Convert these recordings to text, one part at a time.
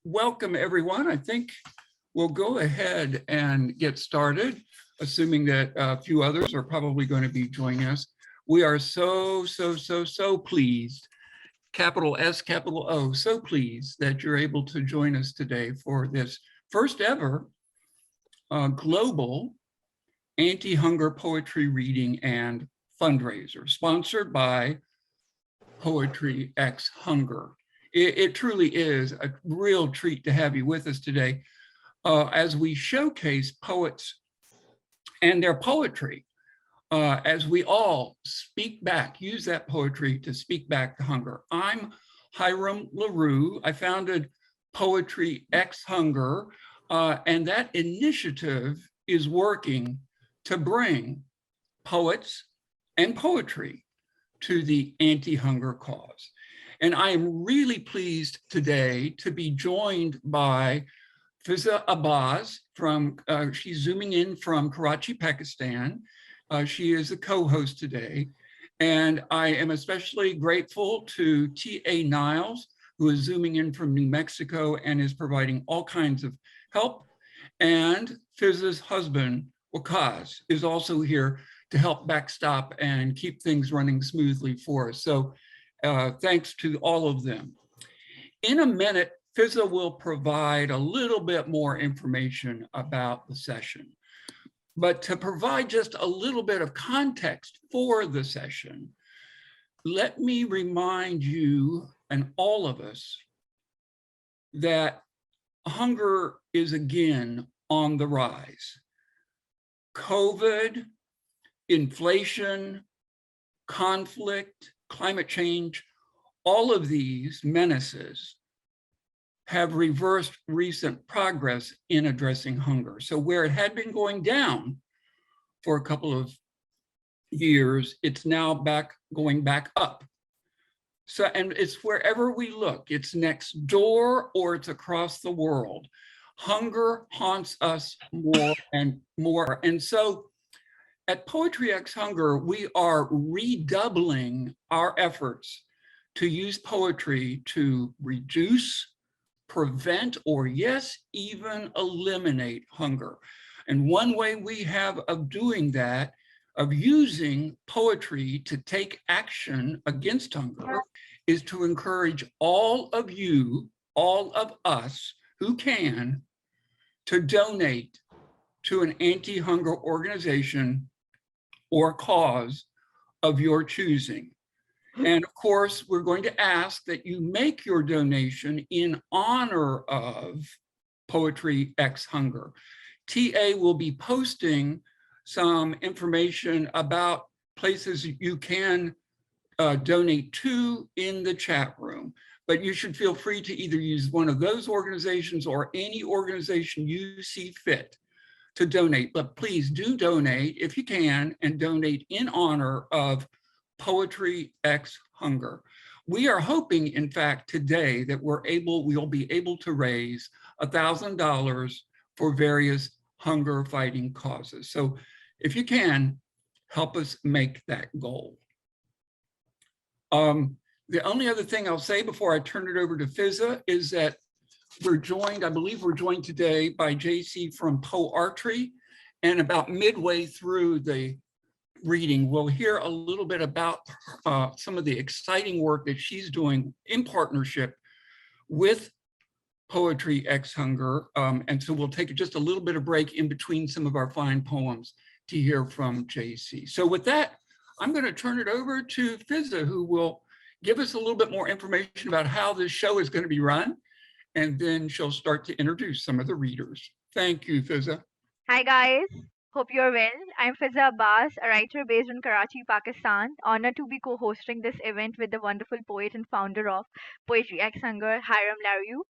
Welcome, everyone. I think we'll go ahead and get started, assuming that a few others are probably going to be joining us. We are so pleased, capital S, capital O, so pleased that you're able to join us today for this first ever global anti-hunger poetry reading and fundraiser, sponsored by Poetry X Hunger. It truly is a real treat to have you with us today as we showcase poets and their poetry, as we all speak back, use that poetry to speak back to hunger. I'm Hiram Larew. I founded Poetry X Hunger, and that initiative is working to bring poets and poetry to the anti-hunger cause. And I am really pleased today to be joined by Fizza from, she's zooming in from Karachi, Pakistan. She is a co-host today. And I am especially grateful to T.A. Niles, who is zooming in from New Mexico and is providing all kinds of help. And Fizza's husband, Waqas, is also here to help backstop and keep things running smoothly for us. So thanks to all of them. In a minute, Fizza will provide a little bit more information about the session. But to provide just a little bit of context for the session, let me remind you and all of us that hunger is again on the rise. COVID, inflation, conflict, climate change, all of these menaces have reversed recent progress in addressing hunger. So where it had been going down for a couple of years, it's now going back up. So, and it's wherever we look, it's next door or it's across the world. Hunger haunts us more and more. And so at Poetry X Hunger, we are redoubling our efforts to use poetry to reduce, prevent, or yes, even eliminate hunger. And one way we have of doing that, of using poetry to take action against hunger, is to encourage all of you, all of us who can, to donate to an anti-hunger organization or cause of your choosing. And of course, we're going to ask that you make your donation in honor of Poetry X Hunger. TA will be posting some information about places you can donate to in the chat room, but you should feel free to either use one of those organizations or any organization you see fit to donate. But please do donate if you can, and donate in honor of Poetry X Hunger. We are hoping, in fact, today that we'll be able to raise $1,000 for various hunger fighting causes. So if you can, help us make that goal. The only other thing I'll say before I turn it over to Fizza is that we're joined, I believe we're joined today by JC from Poe Archery, and about midway through the reading, we'll hear a little bit about some of the exciting work that she's doing in partnership with Poetry X Hunger. And so we'll take just a little bit of break in between some of our fine poems to hear from JC. So with that, I'm going to turn it over to Fizza, who will give us a little bit more information about how this show is going to be run. And then she'll start to introduce some of the readers. Thank you, Fizza. Hi guys, hope you're well. I'm Fizza Abbas, a writer based in Karachi, Pakistan. Honored to be co-hosting this event with the wonderful poet and founder of Poetry X Hunger, Hiram Larew.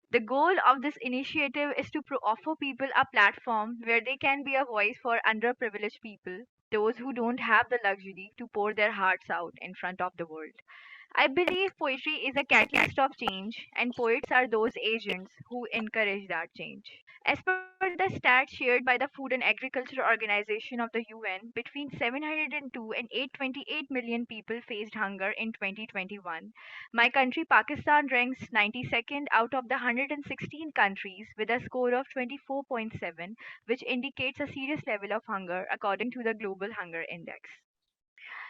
The goal of this initiative is to offer people a platform where they can be a voice for underprivileged people, those who don't have the luxury to pour their hearts out in front of the world. I believe poetry is a catalyst of change, and poets are those agents who encourage that change. As per the stats shared by the Food and Agriculture Organization of the UN, between 702 and 828 million people faced hunger in 2021. My country, Pakistan, ranks 92nd out of the 116 countries with a score of 24.7, which indicates a serious level of hunger according to the Global Hunger Index.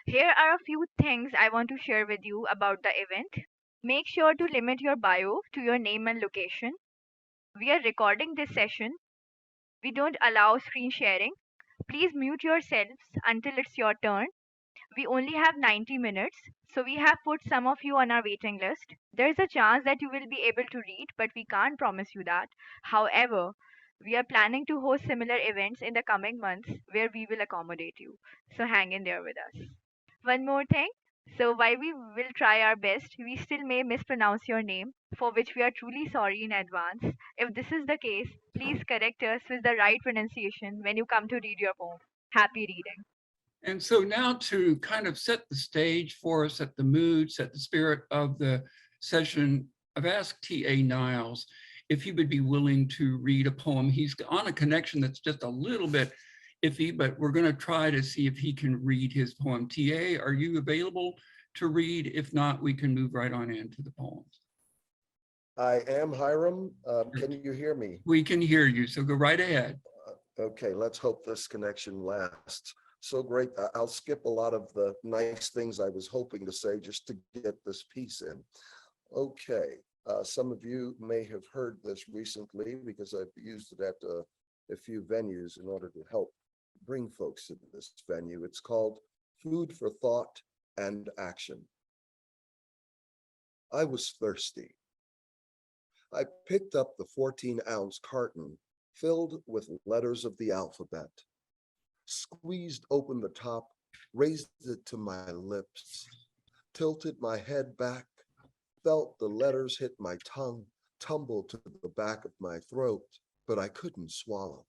Here are a few things I want to share with you about the event. Make sure to limit your bio to your name and location. We are recording this session. We don't allow screen sharing. Please mute yourselves until it's your turn. We only have 90 minutes, so we have put some of you on our waiting list. There's a chance that you will be able to read, but we can't promise you that. However, we are planning to host similar events in the coming months where we will accommodate you. So hang in there with us. One more thing. So while we will try our best, we still may mispronounce your name, for which we are truly sorry in advance. If this is the case, please correct us with the right pronunciation when you come to read your poem. Happy reading. And so now to kind of set the stage for us, set the mood, set the spirit of the session, I've asked T.A. Niles if he would be willing to read a poem. He's on a connection that's just a little bit iffy, but we're going to try to see if he can read his poem. T.A., are you available to read? If not, we can move right on into the poems. I am Hiram. Can you hear me? We can hear you, so go right ahead. Okay, let's hope this connection lasts. So great. I'll skip a lot of the nice things I was hoping to say just to get this piece in. Okay, some of you may have heard this recently because I've used it at a few venues in order to help bring folks into this venue. It's called Food for Thought and Action. I was thirsty. I picked up the 14-ounce carton filled with letters of the alphabet, squeezed open the top, raised it to my lips, tilted my head back, felt the letters hit my tongue, tumble to the back of my throat, but I couldn't swallow.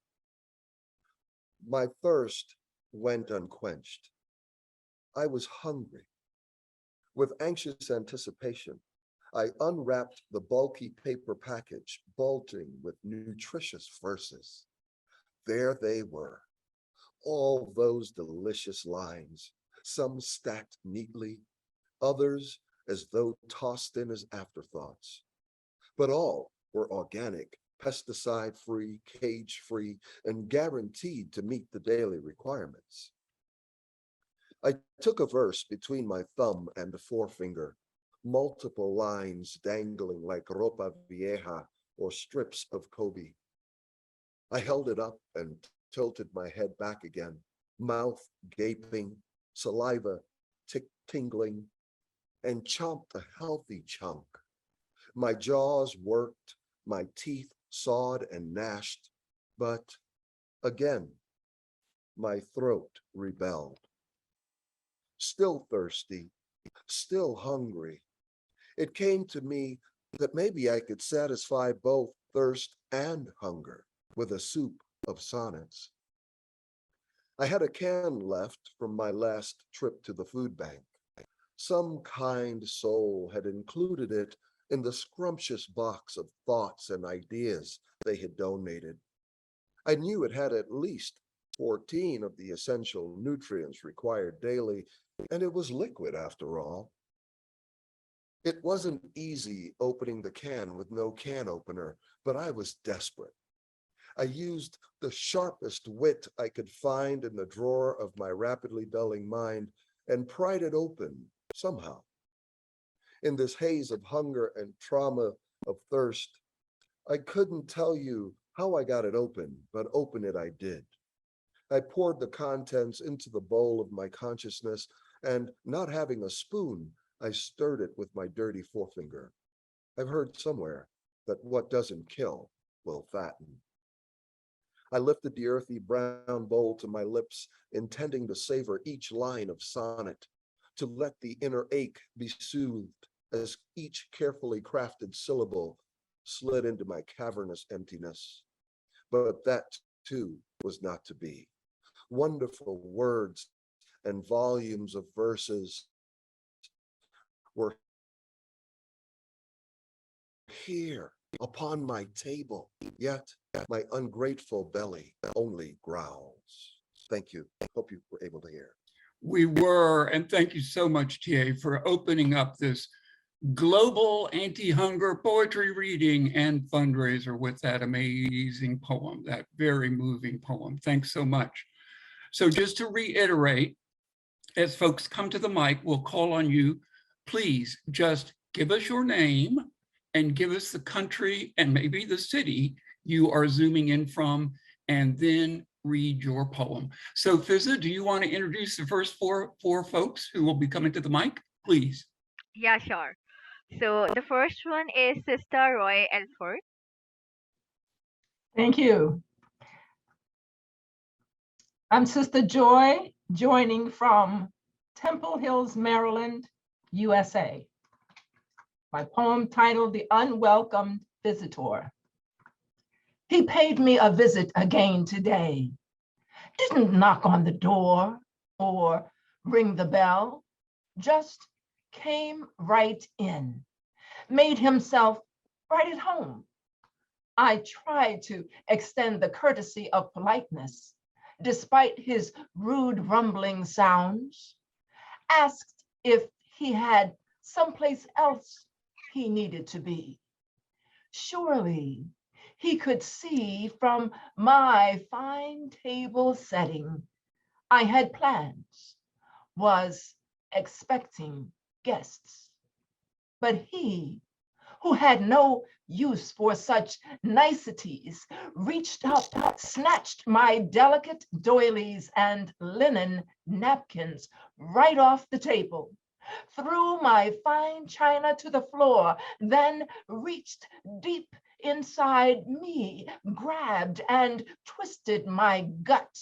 My thirst went unquenched. I was hungry. With anxious anticipation, I unwrapped the bulky paper package, bulging with nutritious verses. There they were, all those delicious lines, some stacked neatly, others as though tossed in as afterthoughts. But all were organic, pesticide-free, cage-free, and guaranteed to meet the daily requirements. I took a verse between my thumb and forefinger, multiple lines dangling like ropa vieja or strips of Kobe. I held it up and tilted my head back again, mouth gaping, saliva tingling, and chomped a healthy chunk. My jaws worked, my teeth sawed and gnashed, but again, my throat rebelled. Still thirsty, still hungry, it came to me that maybe I could satisfy both thirst and hunger with a soup of sonnets. I had a can left from my last trip to the food bank. Some kind soul had included it in the scrumptious box of thoughts and ideas they had donated. I knew it had at least 14 of the essential nutrients required daily, and it was liquid after all. It wasn't easy opening the can with no can opener, but I was desperate. I used the sharpest wit I could find in the drawer of my rapidly dulling mind and pried it open somehow. In this haze of hunger and trauma of thirst, I couldn't tell you how I got it open, but open it I did. I poured the contents into the bowl of my consciousness, and not having a spoon, I stirred it with my dirty forefinger. I've heard somewhere that what doesn't kill will fatten. I lifted the earthy brown bowl to my lips, intending to savor each line of sonnet, to let the inner ache be soothed as each carefully crafted syllable slid into my cavernous emptiness. But that too was not to be. Wonderful words and volumes of verses were here upon my table, yet my ungrateful belly only growls. Thank you. Hope you were able to hear. We were, and thank you so much, TA, for opening up this global anti-hunger poetry reading and fundraiser with that amazing poem, that very moving poem. Thanks so much. So just to reiterate, as folks come to the mic, we'll call on you. Please just give us your name and give us the country and maybe the city you are zooming in from, and then read your poem. So Fizza, do you want to introduce the first four folks who will be coming to the mic, please? Yeah, sure. So the first one is Sistah Joy Alford. Thank you. I'm Sistah Joy, joining from Temple Hills, Maryland, USA. My poem titled The Unwelcomed Visitor. He paid me a visit again today. Didn't knock on the door or ring the bell, just came right in, made himself right at home. I tried to extend the courtesy of politeness, despite his rude rumbling sounds, asked if he had someplace else he needed to be. Surely he could see from my fine table setting, I had plans, was expecting guests. But he, who had no use for such niceties, reached up, snatched my delicate doilies and linen napkins right off the table, threw my fine china to the floor, then reached deep inside me, grabbed and twisted my gut,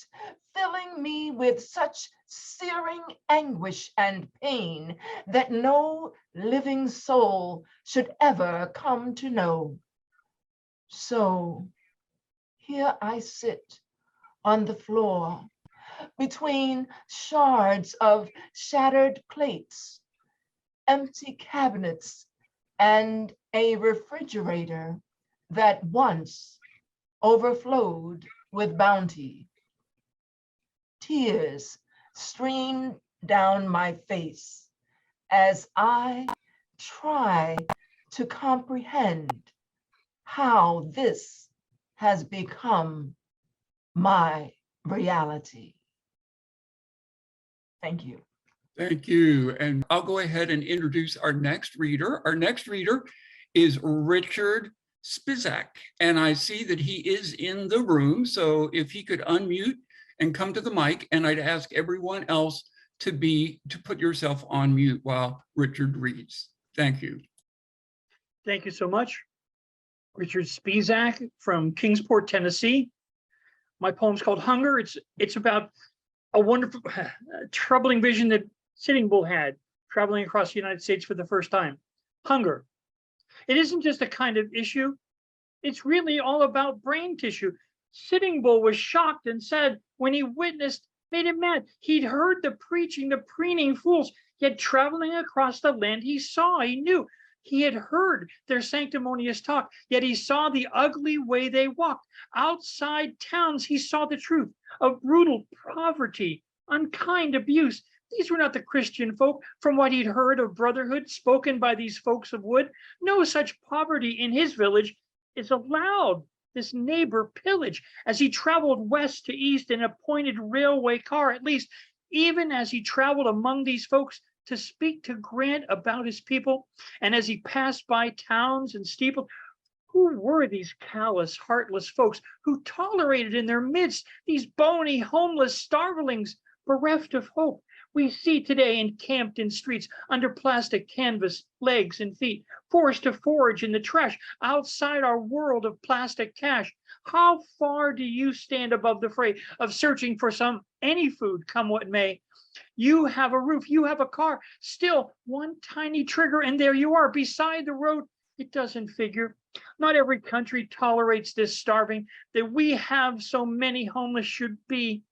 filling me with such searing anguish and pain that no living soul should ever come to know. So here I sit on the floor between shards of shattered plates, empty cabinets, and a refrigerator that once overflowed with bounty. Tears streamed down my face as I try to comprehend how this has become my reality. Thank you. Thank you. And I'll go ahead and introduce our next reader. Our next reader is Richard Spisak. And I see that he is in the room. So if he could unmute and come to the mic, and I'd ask everyone else to put yourself on mute while Richard reads. Thank you. Thank you so much. Richard Spisak from Kingsport, Tennessee. My poem's called Hunger. It's about a wonderful, troubling vision that Sitting Bull had traveling across the United States for the first time. Hunger. It isn't just a kind of issue. It's really all about brain tissue. Sitting Bull was shocked and said when he witnessed, made him mad. He'd heard the preaching, the preening fools, yet traveling across the land he saw, he knew. He had heard their sanctimonious talk, yet he saw the ugly way they walked. Outside towns, he saw the truth of brutal poverty, unkind abuse. These were not the Christian folk from what he'd heard of brotherhood spoken by these folks of wood. No such poverty in his village is allowed. This neighbor pillage as he traveled west to east in a pointed railway car, at least, even as he traveled among these folks to speak to Grant about his people. And as he passed by towns and steeples, who were these callous, heartless folks who tolerated in their midst these bony, homeless starvelings bereft of hope? We see today encamped in streets under plastic canvas, legs and feet, forced to forage in the trash outside our world of plastic cash. How far do you stand above the fray of searching for any food, come what may? You have a roof, you have a car, still one tiny trigger, and there you are beside the road. It doesn't figure. Not every country tolerates this starving. That we have so many homeless should be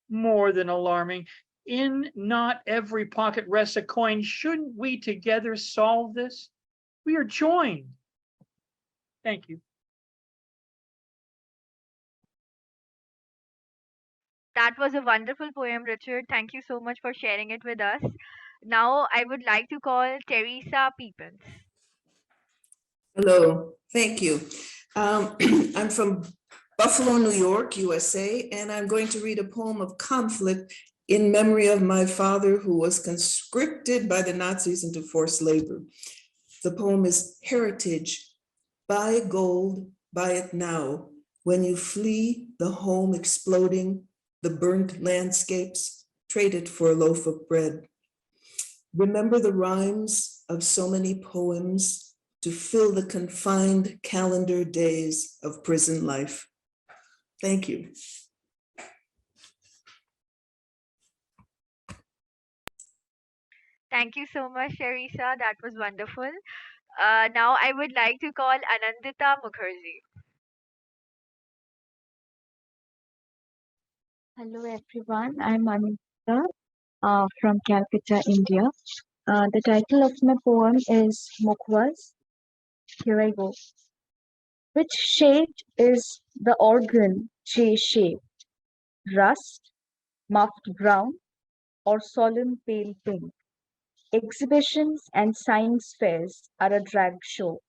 more than alarming. In not every pocket rests a coin. Shouldn't we together solve this? We are joined Thank you. That was a wonderful poem, Richard. Thank you so much for sharing it with us. Now I would like to call Teresa Peepins. Hello, thank you. I'm from Buffalo, New York, USA, and I'm going to read a poem of conflict in memory of my father who was conscripted by the Nazis into forced labor. The poem is Heritage. Buy gold, buy it now. When you flee the home exploding, the burnt landscapes, trade it for a loaf of bread. Remember the rhymes of so many poems to fill the confined calendar days of prison life. Thank you. Thank you so much, Teresa. That was wonderful. Now I would like to call Anandita Mukherjee. Hello everyone, I'm Anindita from Calcutta, India. The title of my poem is Waqas. Here I go. Which shade is the organ J shape? Rust, muffed brown, or solemn pale pink? Exhibitions and science fairs are a drag show.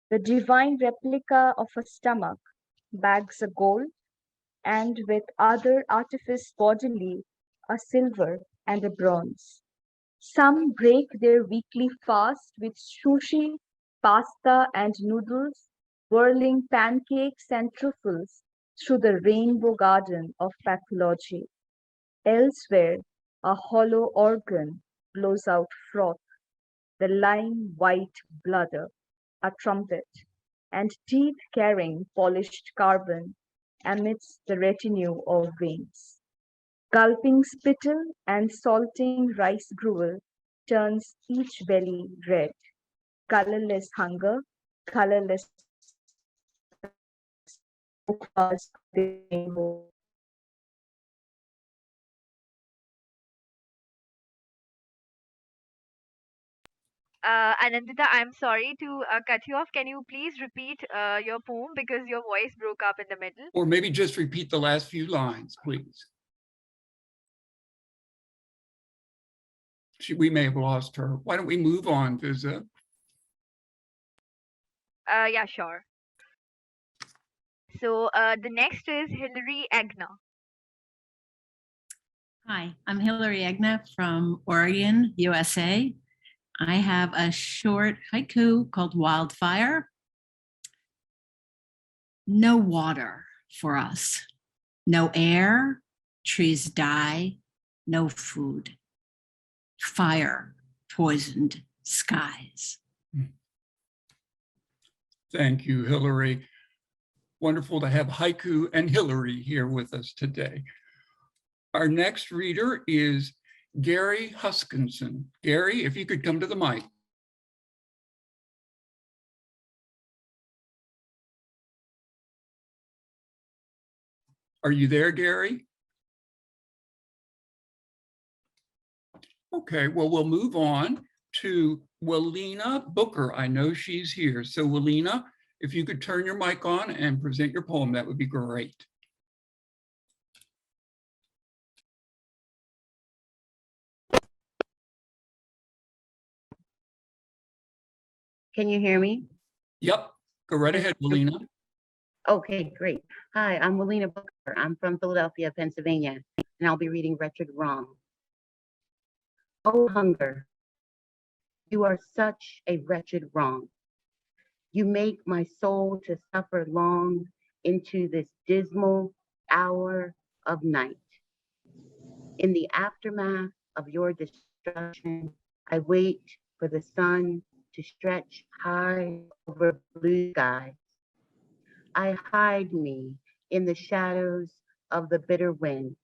The divine replica of a stomach, bags a gold, and with other artifice bodily, a silver and a bronze. Some break their weekly fast with sushi, pasta, and noodles, whirling pancakes and truffles through the rainbow garden of pathology. Elsewhere, a hollow organ blows out froth, the lime white bladder, a trumpet, and teeth carrying polished carbon amidst the retinue of veins. Gulping spittle and salting rice gruel turns each belly red. Colorless hunger, colorless rainbow. Anandita, I'm sorry to cut you off. Can you please repeat your poem because your voice broke up in the middle? Or maybe just repeat the last few lines, please. We may have lost her. Why don't we move on, Fizza? Yeah, sure. So the next is Hilary Agner. Hi, I'm Hilary Agner from Oregon, USA. I have a short haiku called Wildfire. No water for us, no air, trees die, no food, fire, poisoned skies. Thank you, Hilary. Wonderful to have haiku and Hilary here with us today. Our next reader is Gary Huskisson. Gary, if you could come to the mic. Are you there, Gary? Okay, well, we'll move on to Willeena Booker. I know she's here. So Willeena, if you could turn your mic on and present your poem, that would be great. Can you hear me? Yep, go right ahead, Willeena. Okay, great. Hi, I'm Willeena Booker. I'm from Philadelphia, Pennsylvania, and I'll be reading Wretched Wrong. Oh, hunger, you are such a wretched wrong. You make my soul to suffer long into this dismal hour of night. In the aftermath of your destruction, I wait for the sun to stretch high over blue skies. I hide me in the shadows of the bitter wind.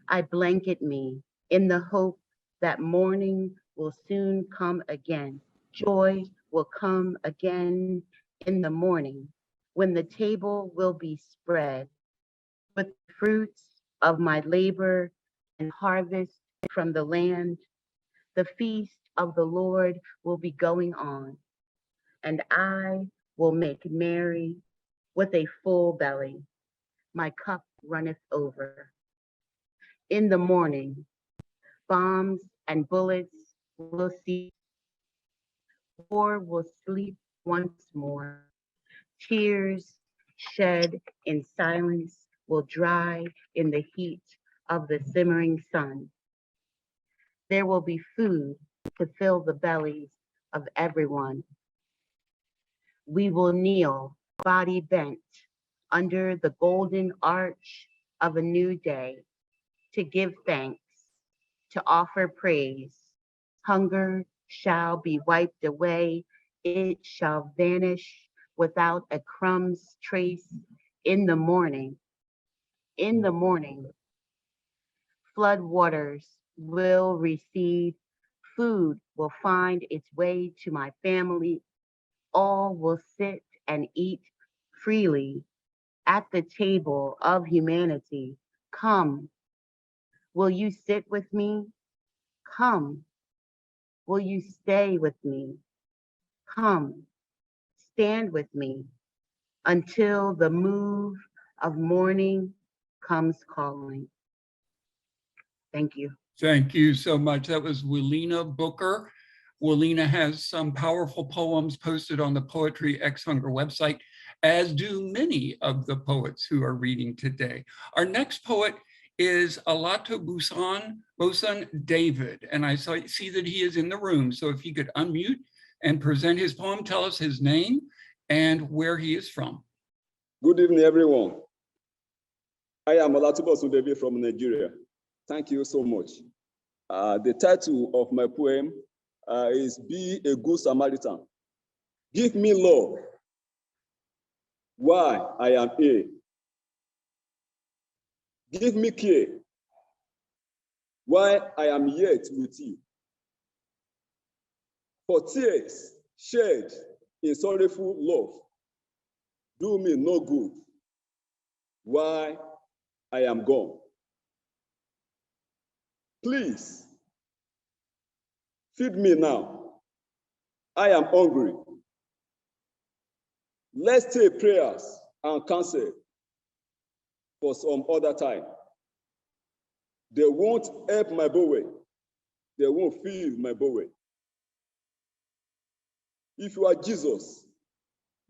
I blanket me in the hope that morning will soon come again. Joy will come again in the morning when the table will be spread with the fruits of my labor and harvest from the land. The feast of the Lord will be going on, and I will make merry with a full belly. My cup runneth over. In the morning, bombs and bullets will cease. War will sleep once more. Tears shed in silence will dry in the heat of the simmering sun. There will be food to fill the bellies of everyone. We will kneel, body bent, under the golden arch of a new day, to give thanks, to offer praise. Hunger shall be wiped away, it shall vanish without a crumb's trace. In the morning, flood waters will recede, food will find its way to my family. All will sit and eat freely at the table of humanity. Come, will you sit with me? Come, will you stay with me? Come, stand with me until the move of morning comes calling. Thank you. Thank you so much. That was Willeena Booker. Willeena has some powerful poems posted on the Poetry Ex Hunger website, as do many of the poets who are reading today. Our next poet is Olatubosun David, and I see that he is in the room. So if he could unmute and present his poem, tell us his name and where he is from. Good evening, everyone. I am Olatubosun David from Nigeria. Thank you so much. The title of my poem is Be a Good Samaritan. Give me love, why I am here. Give me care, why I am yet with you. For tears shed in sorrowful love do me no good, why I am gone. Please, feed me now, I am hungry. Let's take prayers and counsel for some other time. They won't help my boy. They won't feed my boy. If you are Jesus,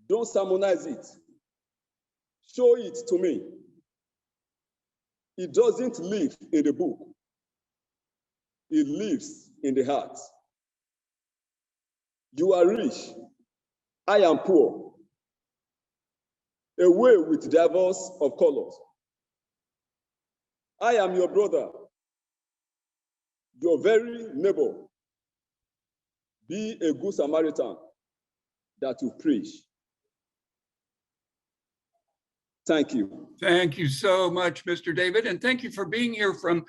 don't sermonize it. Show it to me. It doesn't live in the book. It lives in the heart. You are rich. I am poor. Away with diverse of colors. I am your brother, your very neighbor. Be a good Samaritan that you preach. Thank you. Thank you so much, Mr. David, and thank you for being here from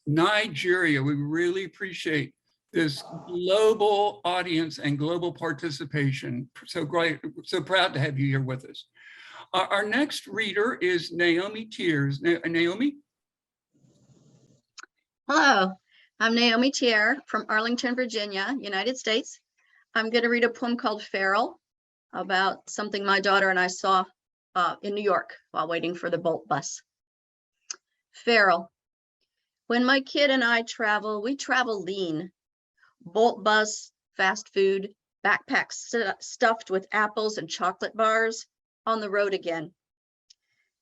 Nigeria. We really appreciate this global audience and global participation. So great, so proud to have you here with us. Our next reader is Naomi Thiers. Naomi? Hello, I'm Naomi Thiers from Arlington, Virginia, United States. I'm going to read a poem called Feral about something my daughter and I saw in New York while waiting for the Bolt bus. Feral. When my kid and I travel, we travel lean. Bolt bus, fast food, backpacks stuffed with apples and chocolate bars, on the road again.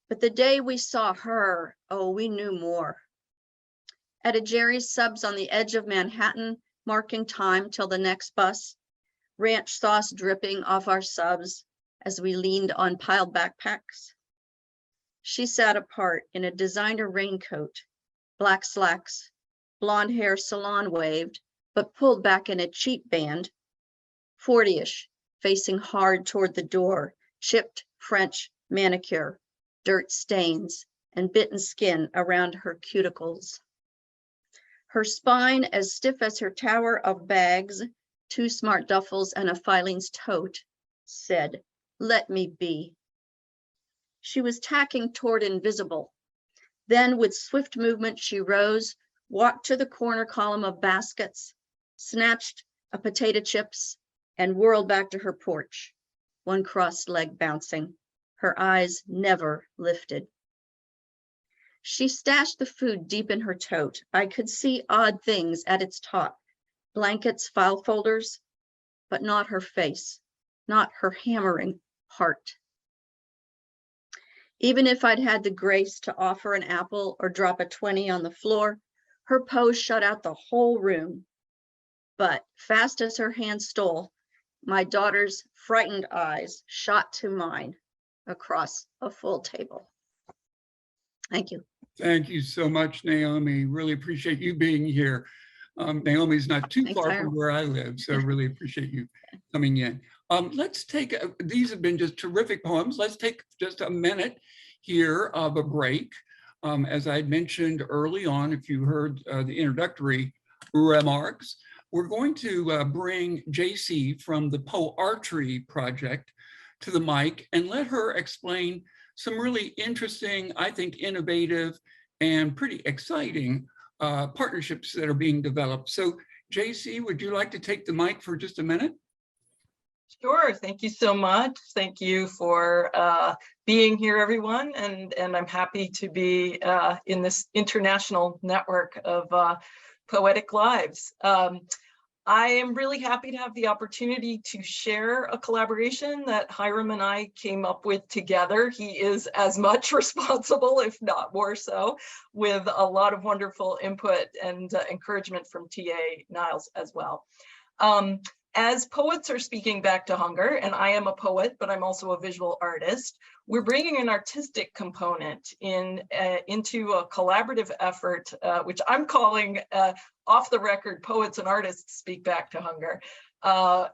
But the day we saw her, oh, we knew more. At a Jerry's Subs on the edge of Manhattan, marking time till the next bus, ranch sauce dripping off our subs as we leaned on piled backpacks. She sat apart in a designer raincoat, black slacks, blonde hair salon waved, but pulled back in a cheap band, 40-ish, facing hard toward the door, chipped French manicure, dirt stains, and bitten skin around her cuticles. Her spine as stiff as her tower of bags, 2 smart duffels and a filings tote, said, "Let me be." She was tacking toward invisible. Then with swift movement, she rose, walked to the corner column of baskets, snatched a potato chips, and whirled back to her porch. one crossed leg bouncing, her eyes never lifted. She stashed the food deep in her tote. I could see odd things at its top, blankets, file folders, but not her face, not her hammering heart. Even if I'd had the grace to offer an apple or drop a 20 on the floor, her pose shut out the whole room. But fast as her hand stole, my daughter's frightened eyes shot to mine across a full table. Thank you. Thank you so much, Naomi. Really appreciate you being here. Naomi's not too Thanks, far Hiram. from where I live, so really appreciate you coming in. Let's take, these have been just terrific poems. Let's take just a minute here of a break. As I mentioned early on, if you heard the introductory remarks, we're going to bring JC from the Poetry Project to the mic and let her explain some really interesting, I think, innovative and pretty exciting partnerships that are being developed. So JC, would you like to take the mic for just a minute? Sure, thank you so much. Thank you for being here, everyone. And I'm happy to be in this international network of poetic lives. I am really happy to have the opportunity to share a collaboration that Hiram and I came up with together. He is as much responsible, if not more so, with a lot of wonderful input and encouragement from TA Niles as well. As poets are speaking back to hunger, and I am a poet, but I'm also a visual artist, we're bringing an artistic component into a collaborative effort, which I'm calling off the record Poets and Artists Speak Back to Hunger,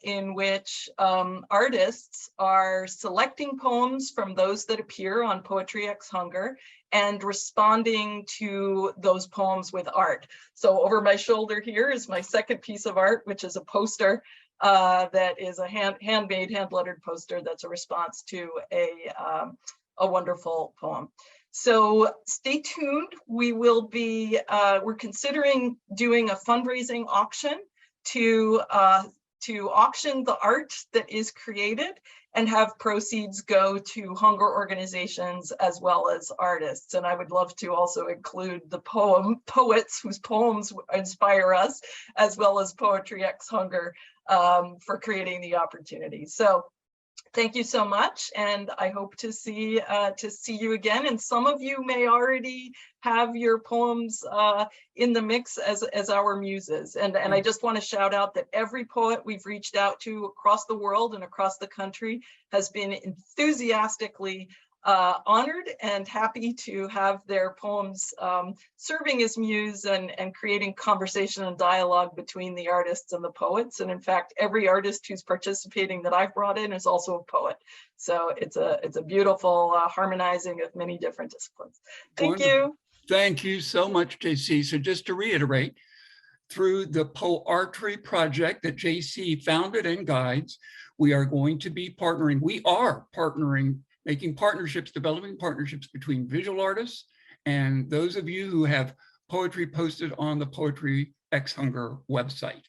in which artists are selecting poems from those that appear on Poetry X Hunger and responding to those poems with art. So over my shoulder here is my second piece of art, which is a poster that is a handmade, hand-lettered poster that's a response to a wonderful poem. So stay tuned. We will be, we're considering doing a fundraising auction to auction the art that is created and have proceeds go to hunger organizations as well as artists. And I would love to also include the poets whose poems inspire us, as well as Poetry X Hunger for creating the opportunity. So thank you so much, and I hope to see you again. And some of you may already have your poems in the mix as our muses. And I just want to shout out that every poet we've reached out to across the world and across the country has been enthusiastically honored and happy to have their poems serving as muse and creating conversation and dialogue between the artists and the poets. And in fact, every artist who's participating that I've brought in is also a poet. So it's a beautiful harmonizing of many different disciplines. Thank you. Thank you so much, JC. So just to reiterate, through the Poetry Project that JC founded and guides, we are going to be partnering. We are partnering, making partnerships, developing partnerships between visual artists and those of you who have poetry posted on the Poetry X Hunger website.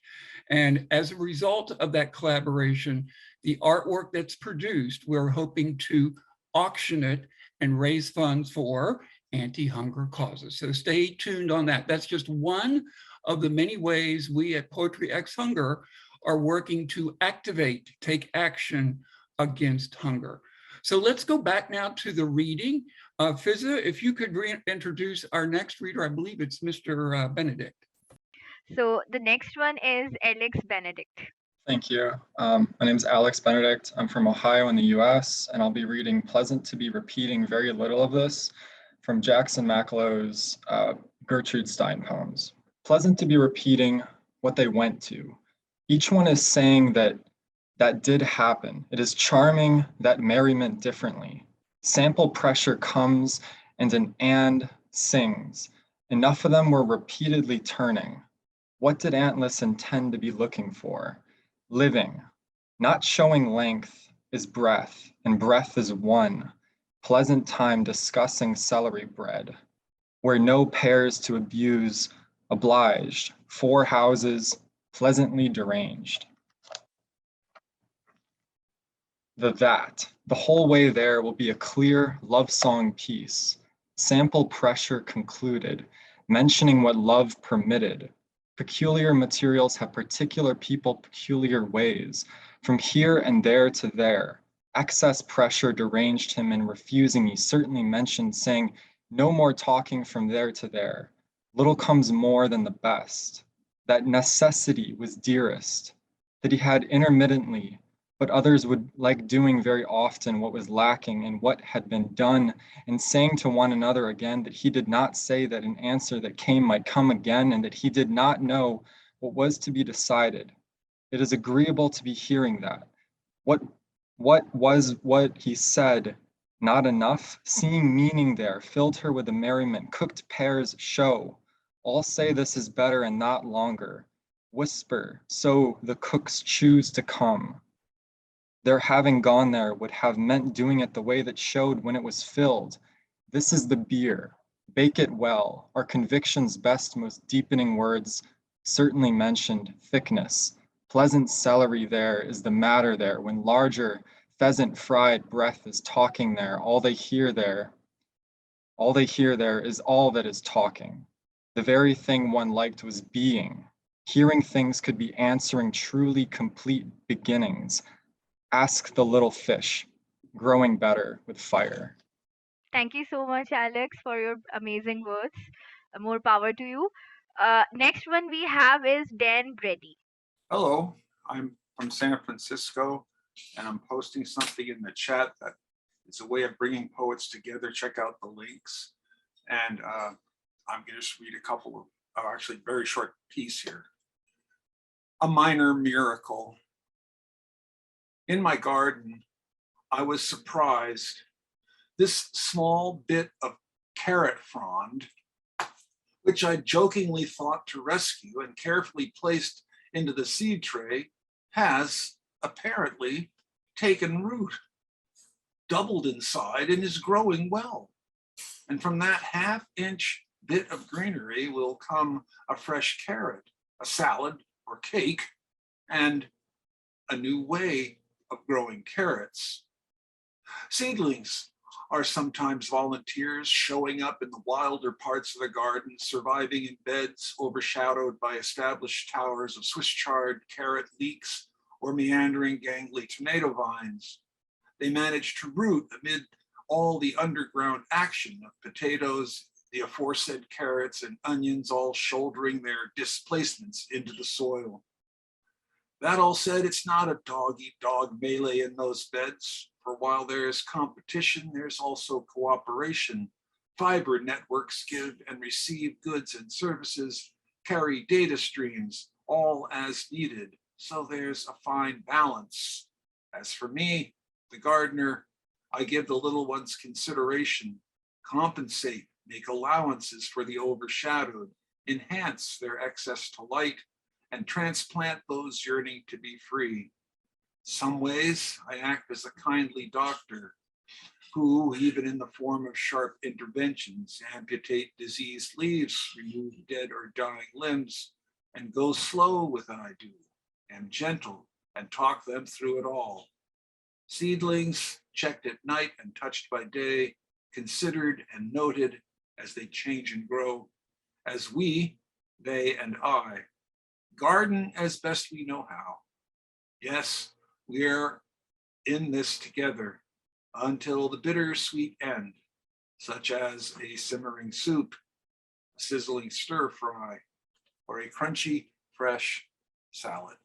And as a result of that collaboration, the artwork that's produced, we're hoping to auction it and raise funds for anti-hunger causes. So stay tuned on that. That's just one of the many ways we at Poetry X Hunger are working to activate, take action against hunger. So let's go back now to the reading. Fizza, if you could reintroduce our next reader, I believe it's Mr. Benedict. So the next one is Alex Benedict. Thank you. My name is Alex Benedict. I'm from Ohio in the US, and I'll be reading Pleasant to be Repeating Very Little of This from Jackson Maclow's Gertrude Stein poems. Pleasant to be repeating what they went to. Each one is saying that did happen. It is charming that merriment differently. Sample pressure comes and an and sings. Enough of them were repeatedly turning. What did Antlis intend to be looking for? Living, not showing length, is breath, and breath is one. Pleasant time discussing celery bread. Where no pairs to abuse, obliged, 4 houses, pleasantly deranged. The whole way there will be a clear love song piece, sample pressure concluded, mentioning what love permitted. Peculiar materials have particular people, peculiar ways, from here and there to there. Excess pressure deranged him in refusing. He certainly mentioned saying, no more talking from there to there. Little comes more than the best. That necessity was dearest, that he had intermittently, but others would like doing very often what was lacking in what had been done, and saying to one another again that he did not say that an answer that came might come again, and that he did not know what was to be decided. It is agreeable to be hearing that. What was what he said not enough? Seeing meaning there filled her with a merriment. Cooked pears show. All say this is better and not longer. Whisper, so the cooks choose to come. Their having gone there would have meant doing it the way that showed when it was filled. This is the beer. Bake it well. Our conviction's best, most deepening words certainly mentioned thickness. Pleasant celery there is the matter there. When larger pheasant fried breath is talking there, all they hear there is all that is talking. The very thing one liked was being. Hearing things could be answering truly complete beginnings. Ask the little fish, growing better with fire. Thank you so much, Alex, for your amazing words. More power to you. Next one we have is Dan Brady. Hello, I'm from San Francisco, and I'm posting something in the chat that is a way of bringing poets together. Check out the links. And I'm going to just read a couple of, actually very short piece here. A minor miracle. In my garden, I was surprised. This small bit of carrot frond, which I jokingly thought to rescue and carefully placed into the seed tray, has apparently taken root, doubled in size, and is growing well. And from that half-inch bit of greenery will come a fresh carrot, a salad or cake, and a new way of growing carrots. Seedlings are sometimes volunteers showing up in the wilder parts of the garden, surviving in beds overshadowed by established towers of Swiss chard, carrot leeks, or meandering gangly tomato vines. They manage to root amid all the underground action of potatoes, the aforesaid carrots, and onions, all shouldering their displacements into the soil. That all said, it's not a dog-eat-dog melee in those beds. For while there is competition, there's also cooperation. Fiber networks give and receive goods and services, carry data streams, all as needed. So there's a fine balance. As for me, the gardener, I give the little ones consideration, compensate, make allowances for the overshadowed, enhance their access to light, and transplant those yearning to be free. Some ways I act as a kindly doctor who, even in the form of sharp interventions, amputate diseased leaves, remove dead or dying limbs, and go slow with I do, am gentle, and talk them through it all. Seedlings checked at night and touched by day, considered and noted as they change and grow, as we, they and I, garden as best we know how. Yes, we're in this together until the bittersweet end, such as a simmering soup, a sizzling stir fry, or a crunchy, fresh salad.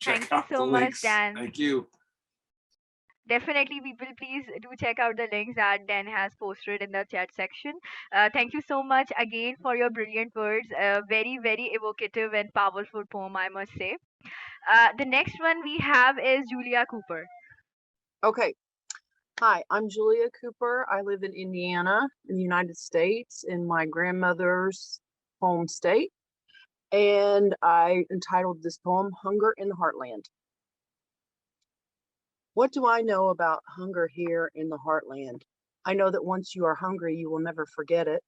Thank Check you out so the much, links. Dan. Thank you. Definitely, people, please do check out the links that Dan has posted in the chat section. Thank you so much again for your brilliant words. Very, very evocative and powerful poem, I must say. The next one we have is Julia Cooper. Okay. Hi, I'm Julia Cooper. I live in Indiana in the United States in my grandmother's home state. And I entitled this poem, Hunger in the Heartland. What do I know about hunger here in the heartland? I know that once you are hungry, you will never forget it.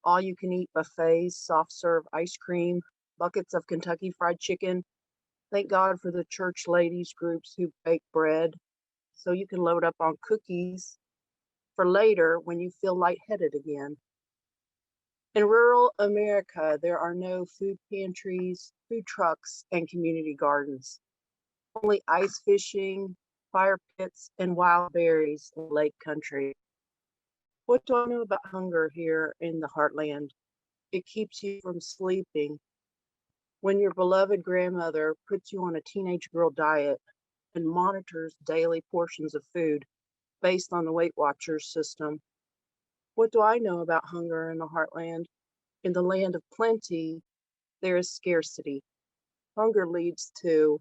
All you can eat buffets, soft serve ice cream, buckets of Kentucky Fried Chicken. Thank God for the church ladies groups who bake bread so you can load up on cookies for later when you feel lightheaded again. In rural America, there are no food pantries, food trucks, and community gardens. Only ice fishing, fire pits, and wild berries in lake country. What do I know about hunger here in the heartland? It keeps you from sleeping. When your beloved grandmother puts you on a teenage girl diet and monitors daily portions of food based on the Weight Watchers system. What do I know about hunger in the heartland? In the land of plenty, there is scarcity. Hunger leads to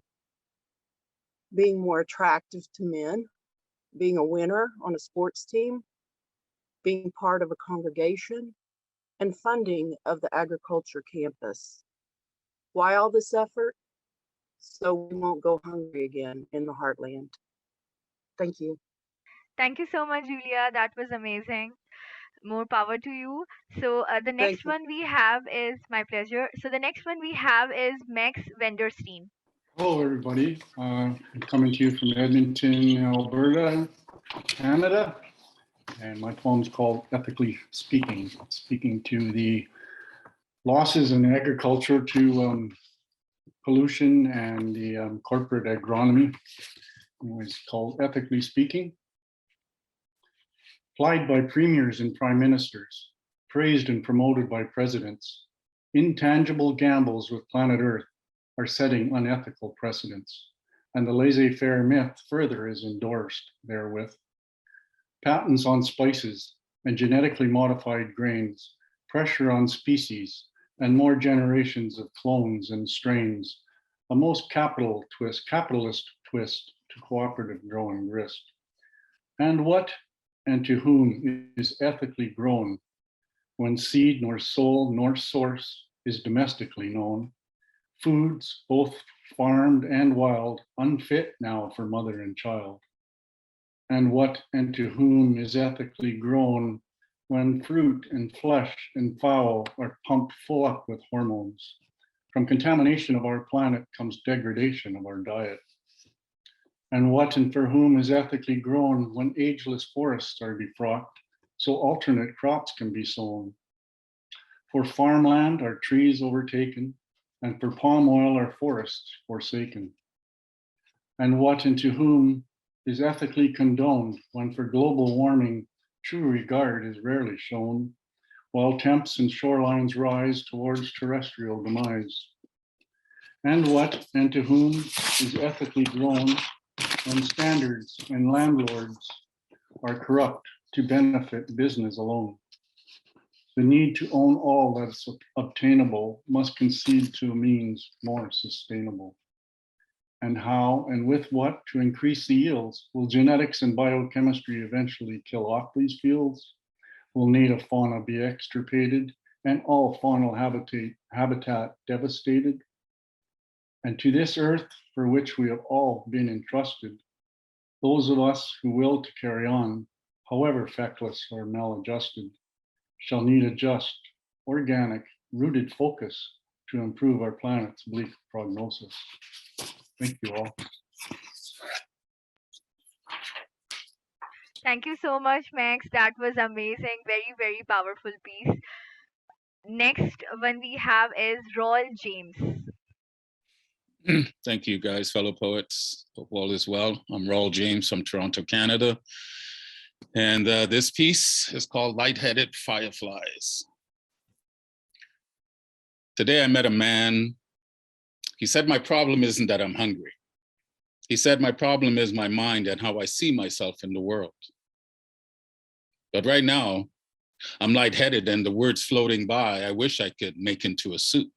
being more attractive to men, being a winner on a sports team, being part of a congregation, and funding of the agriculture campus. Why all this effort? So we won't go hungry again in the heartland. Thank you. Thank you so much, Julia. That was amazing. More power to you. So the Thank next you. one we have is my pleasure. So the next one we have is Max Vanderstein. Hello, everybody. I'm coming to you from Edmonton, Alberta, Canada. And my poem's called Ethically Speaking, speaking to the losses in agriculture to pollution and the corporate agronomy. It's called Ethically Speaking. Applied by premiers and prime ministers, praised and promoted by presidents, intangible gambles with planet Earth are setting unethical precedents, and the laissez-faire myth further is endorsed therewith. Patents on spices and genetically modified grains, pressure on species, and more generations of clones and strains, a most capitalist twist to cooperative growing grist. And what and to whom is ethically grown when seed nor soul nor source is domestically known? Foods, both farmed and wild, unfit now for mother and child. And what and to whom is ethically grown when fruit and flesh and fowl are pumped full up with hormones? From contamination of our planet comes degradation of our diet. And what and for whom is ethically grown when ageless forests are defrocked so alternate crops can be sown? For farmland are trees overtaken, and for palm oil are forests forsaken. And what and to whom is ethically condoned when for global warming true regard is rarely shown, while temps and shorelines rise towards terrestrial demise? And what and to whom is ethically grown when standards and landlords are corrupt to benefit business alone? The need to own all that's obtainable must concede to a means more sustainable. And how and with what to increase the yields? Will genetics and biochemistry eventually kill off these fields? Will native fauna be extirpated and all faunal habitat devastated? And to this earth for which we have all been entrusted, those of us who will to carry on, however feckless or maladjusted, shall need a just, organic, rooted focus to improve our planet's bleak prognosis. Thank you all. Thank you so much, Max. That was amazing. Very, very powerful piece. Next one we have is Rawle James. Thank you, guys, fellow poets. Hope all is well. I'm Rawle James from Toronto, Canada. And this piece is called Lightheaded Fireflies. Today I met a man. He said, my problem isn't that I'm hungry. He said, my problem is my mind and how I see myself in the world. But right now, I'm lightheaded and the words floating by, I wish I could make into a soup.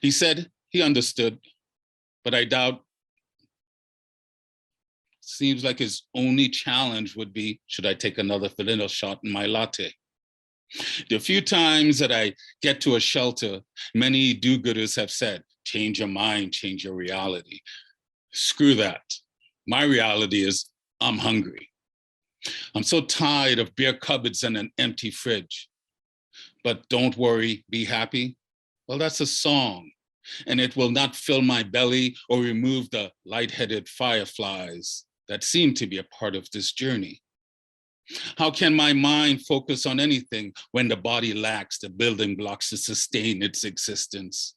He said he understood, but I doubt. Seems like his only challenge would be, should I take another vanilla shot in my latte? The few times that I get to a shelter, many do-gooders have said, change your mind, change your reality. Screw that. My reality is I'm hungry. I'm so tired of bare cupboards and an empty fridge. But don't worry, be happy. Well, that's a song, and it will not fill my belly or remove the lightheaded fireflies that seem to be a part of this journey. How can my mind focus on anything when the body lacks the building blocks to sustain its existence?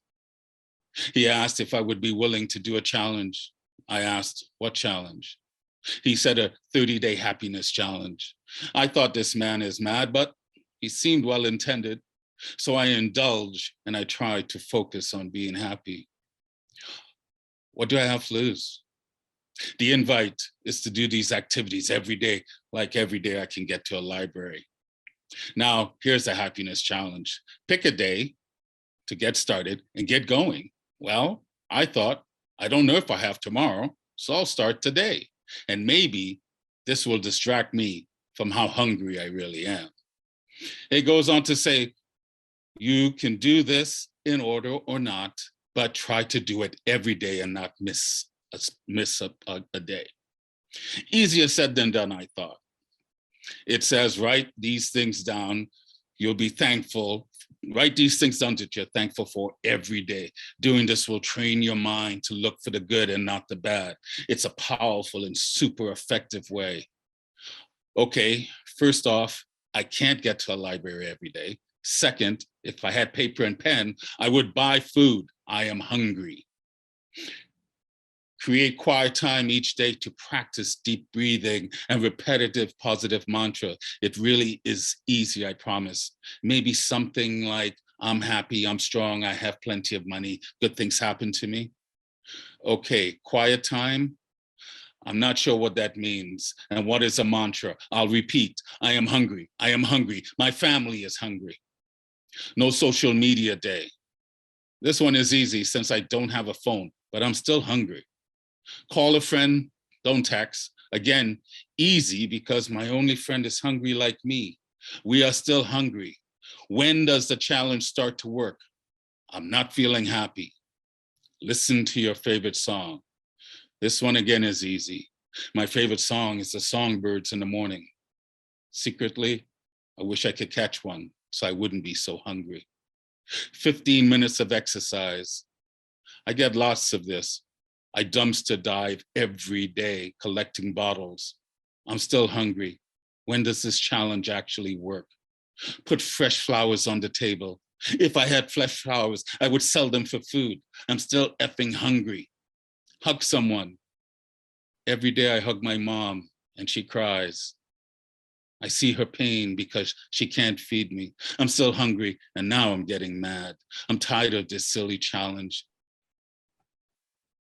He asked if I would be willing to do a challenge. I asked, what challenge? He said a 30-day happiness challenge. I thought this man is mad, but he seemed well-intended. So I indulged and I tried to focus on being happy. What do I have to lose? The invite is to do these activities every day, like every day I can get to a library. Now, here's the happiness challenge. Pick a day to get started and get going. Well, I thought, I don't know if I have tomorrow, so I'll start today. And maybe this will distract me from how hungry I really am. It goes on to say, you can do this in order or not, but try to do it every day and not miss a day. Easier said than done, I thought. It says, write these things down. You'll be thankful. Write these things down that you're thankful for every day. Doing this will train your mind to look for the good and not the bad. It's a powerful and super effective way. Okay, first off, I can't get to a library every day. Second, if I had paper and pen, I would buy food. I am hungry. Create quiet time each day to practice deep breathing and repetitive positive mantra. It really is easy, I promise. Maybe something like, I'm happy, I'm strong, I have plenty of money, good things happen to me. Okay, quiet time. I'm not sure what that means. And what is a mantra? I'll repeat, I am hungry, I am hungry, my family is hungry. No social media day. This one is easy since I don't have a phone, but I'm still hungry. Call a friend, don't text. Again, easy because my only friend is hungry like me. We are still hungry. When does the challenge start to work? I'm not feeling happy. Listen to your favorite song. This one again is easy. My favorite song is the Songbirds in the Morning. Secretly, I wish I could catch one so I wouldn't be so hungry. 15 minutes of exercise. I get lots of this. I dumpster dive every day collecting bottles. I'm still hungry. When does this challenge actually work? Put fresh flowers on the table. If I had fresh flowers, I would sell them for food. I'm still effing hungry. Hug someone. Every day I hug my mom and she cries. I see her pain because she can't feed me. I'm still hungry and now I'm getting mad. I'm tired of this silly challenge.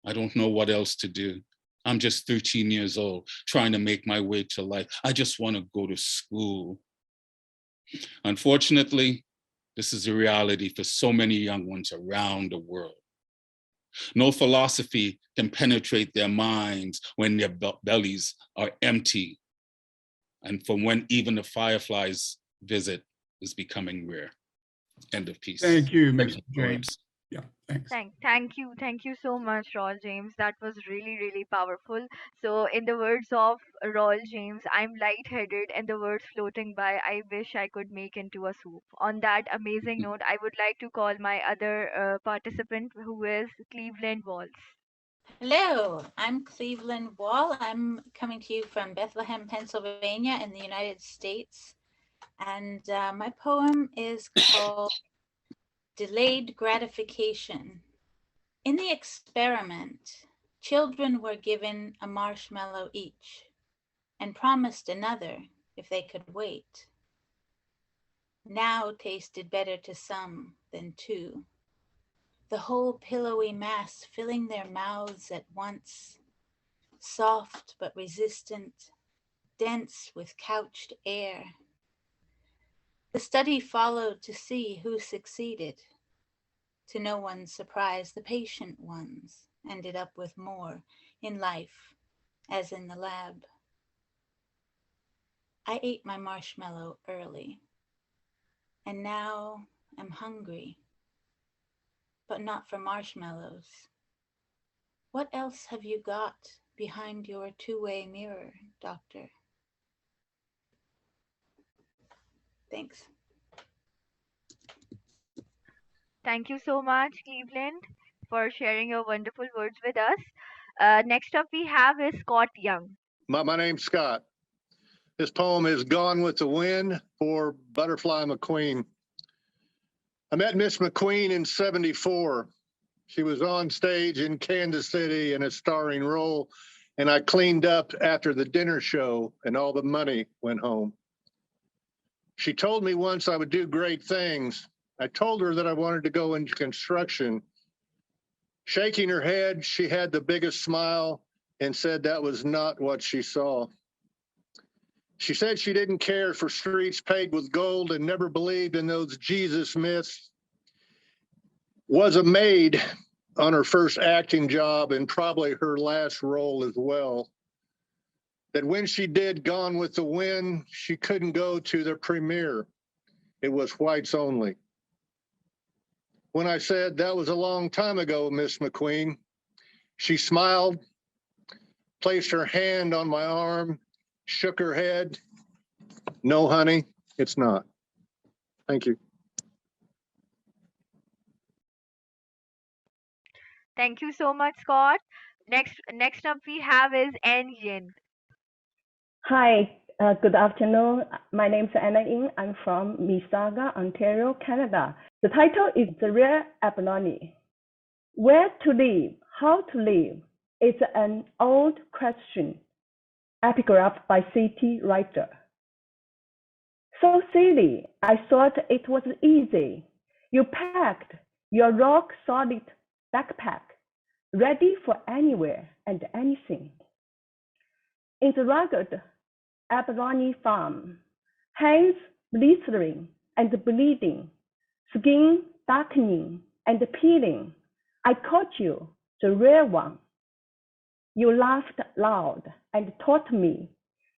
I don't know what else to do. I'm just 13 years old, trying to make my way to life. I just want to go to school. Unfortunately, this is a reality for so many young ones around the world. No philosophy can penetrate their minds when their bellies are empty, and from when even the fireflies visit is becoming rare. End of piece. Thank you, Mr. James. Yeah, thanks. Thank you so much, Rawle James. That was really, really powerful. So, in the words of Rawle James, I'm lightheaded, and the words floating by, I wish I could make into a soup. On that amazing note, I would like to call my other participant, who is Cleveland Walls. Hello, I'm Cleveland Wall. I'm coming to you from Bethlehem, Pennsylvania in the United States. And my poem is called Delayed Gratification. In the experiment, children were given a marshmallow each and promised another if they could wait. Now tasted better to some than two. The whole pillowy mass filling their mouths at once, soft but resistant, dense with couched air. The study followed to see who succeeded. To no one's surprise, the patient ones ended up with more in life, as in the lab. I ate my marshmallow early, and now I'm hungry, but not for marshmallows. What else have you got behind your two-way mirror, doctor? Thanks. Thank you so much, Cleveland, for sharing your wonderful words with us. Next up we have is Scot Young. My name's Scott. This poem is Gone with the Wind for Butterfly McQueen. I met Miss McQueen in '74. She was on stage in Kansas City in a starring role, and I cleaned up after the dinner show and all the money went home. She told me once I would do great things. I told her that I wanted to go into construction. Shaking her head, she had the biggest smile and said that was not what she saw. She said she didn't care for streets paved with gold and never believed in those Jesus myths. Was a maid on her first acting job and probably her last role as well. That when she did Gone with the Wind, she couldn't go to the premiere. It was whites only. When I said, that was a long time ago, Miss McQueen, she smiled, placed her hand on my arm, shook her head. No, honey, it's not. Thank you. Thank you so much, Scott. Next up we have is Anjin. Hi, good afternoon. My name is Anna Ng. I'm from Mississauga, Ontario, Canada. The title is The Rare Abalone. Where to live, how to live is an old question, epigraph by city writer. So silly, I thought it was easy. You packed your rock-solid backpack, ready for anywhere and anything. In the rugged abalone farm, hands blistering and bleeding, skin darkening and peeling, I caught you, the rare one. You laughed loud and taught me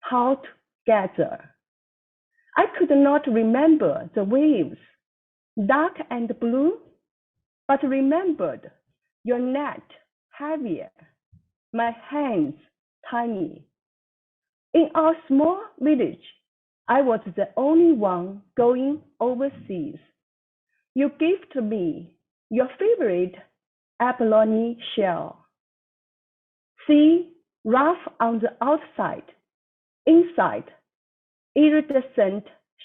how to gather. I could not remember the waves, dark and blue, but remembered your net heavier, my hands tiny. In our small village, I was the only one going overseas. You gifted me your favorite abalone shell. See, rough on the outside, inside, iridescent,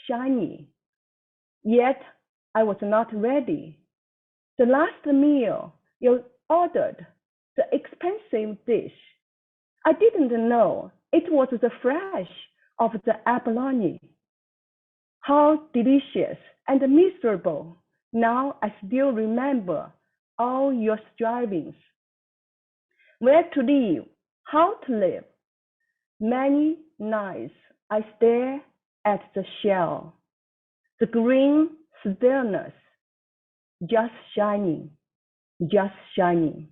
shiny. Yet I was not ready. The last meal you ordered, the expensive dish, I didn't know it was the flesh of the abalone. How delicious and miserable. Now I still remember all your strivings. Where to live, how to live. Many nights I stare at the shell, the green stillness, just shining, just shining.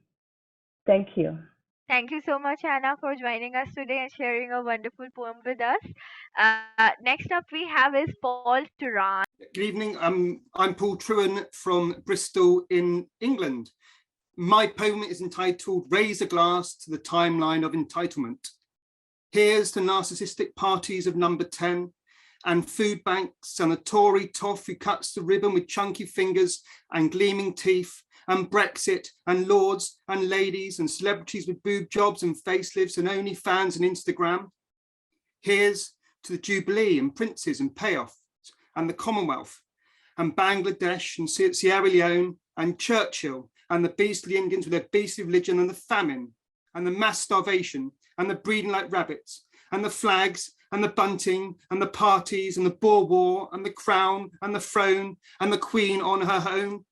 Thank you. Thank you so much, Anna, for joining us today and sharing a wonderful poem with us. Next up we have is Paul Turan. Good evening. I'm Paul Truan from Bristol in England. My poem is entitled Raise a Glass to the Timeline of Entitlement. Here's to narcissistic parties of number 10 and food banks and a Tory toff who cuts the ribbon with chunky fingers and gleaming teeth, and Brexit and lords and ladies and celebrities with boob jobs and facelifts and OnlyFans and Instagram. Here's to the Jubilee and princes and payoffs and the Commonwealth and Bangladesh and Sierra Leone and Churchill and the beastly Indians with their beastly religion and the famine and the mass starvation and the breeding like rabbits and the flags and the bunting and the parties and the Boer War and the crown and the throne and the Queen on her own.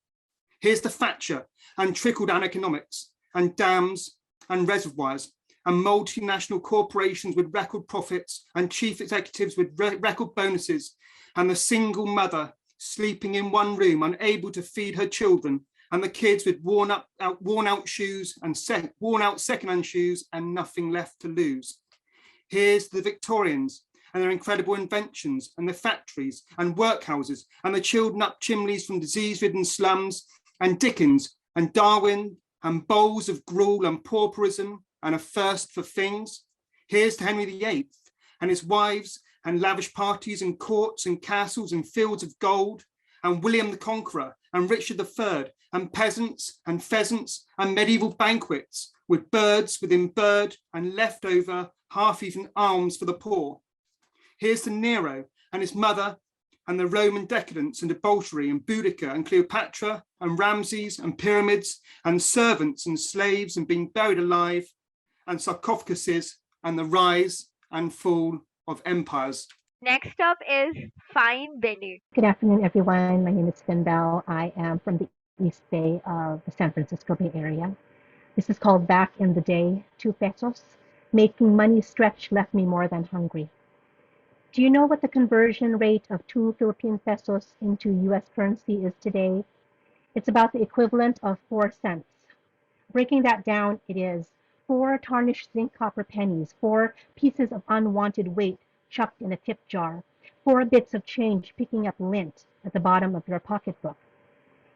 Here's to Thatcher and trickle-down economics and dams and reservoirs and multinational corporations with record profits and chief executives with record bonuses and the single mother sleeping in one room, unable to feed her children, and the kids with worn out shoes and worn out secondhand shoes and nothing left to lose. Here's the Victorians and their incredible inventions and the factories and workhouses and the children up chimneys from disease-ridden slums, and Dickens and Darwin and bowls of gruel and pauperism and a thirst for things. Here's to Henry VIII and his wives and lavish parties and courts and castles and fields of gold and William the Conqueror and Richard III and peasants and pheasants and medieval banquets with birds within bird and leftover half-eaten alms for the poor. Here's to Nero and his mother and the Roman decadence and debauchery and Boudica and Cleopatra and Ramses and pyramids and servants and slaves and being buried alive and sarcophaguses and the rise and fall of empires. Next up is Fine Benny. Good afternoon, everyone. My name is Finn Bell. I am from the East Bay of the San Francisco Bay Area. This is called Back in the Day, 2 pesos. Making money stretch left me more than hungry. Do you know what the conversion rate of 2 Philippine pesos into US currency is today? It's about the equivalent of 4 cents. Breaking that down, it is 4 tarnished zinc copper pennies, 4 pieces of unwanted weight chucked in a tip jar, 4 bits of change picking up lint at the bottom of your pocketbook.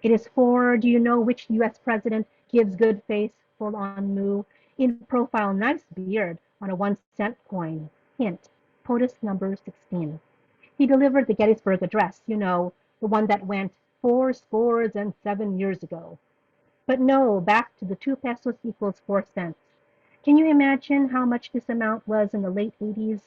It is 4, do you know which US president gives good face, full on moo, in profile nice beard on a 1-cent coin? Hint, POTUS number 16. He delivered the Gettysburg Address, you know, the one that went 7 years ago. But no, back to the 2 pesos equals 4 cents. Can you imagine how much this amount was in the late 80s?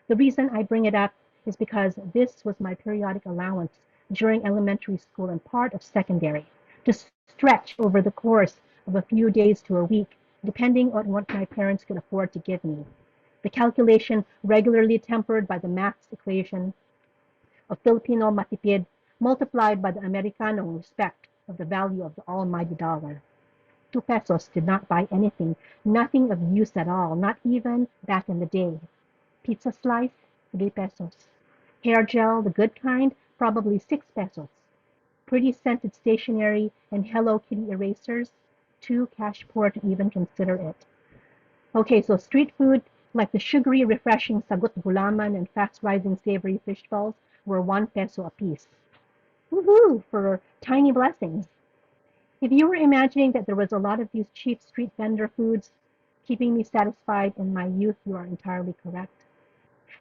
The reason I bring it up is because this was my periodic allowance during elementary school and part of secondary, to stretch over the course of a few days to a week, depending on what my parents could afford to give me. The calculation regularly tempered by the maths equation of Filipino matipid multiplied by the Americano respect of the value of the almighty dollar. 2 pesos did not buy anything, nothing of use at all, not even back in the day. Pizza slice, 3 pesos. Hair gel, the good kind, probably 6 pesos. Pretty scented stationery and Hello Kitty erasers, too cash poor to even consider it. Okay, so street food, like the sugary, refreshing sagut gulaman and fast-rising savory fish balls, were 1 peso apiece. Woohoo, for tiny blessings. If you were imagining that there was a lot of these cheap street vendor foods keeping me satisfied in my youth, you are entirely correct.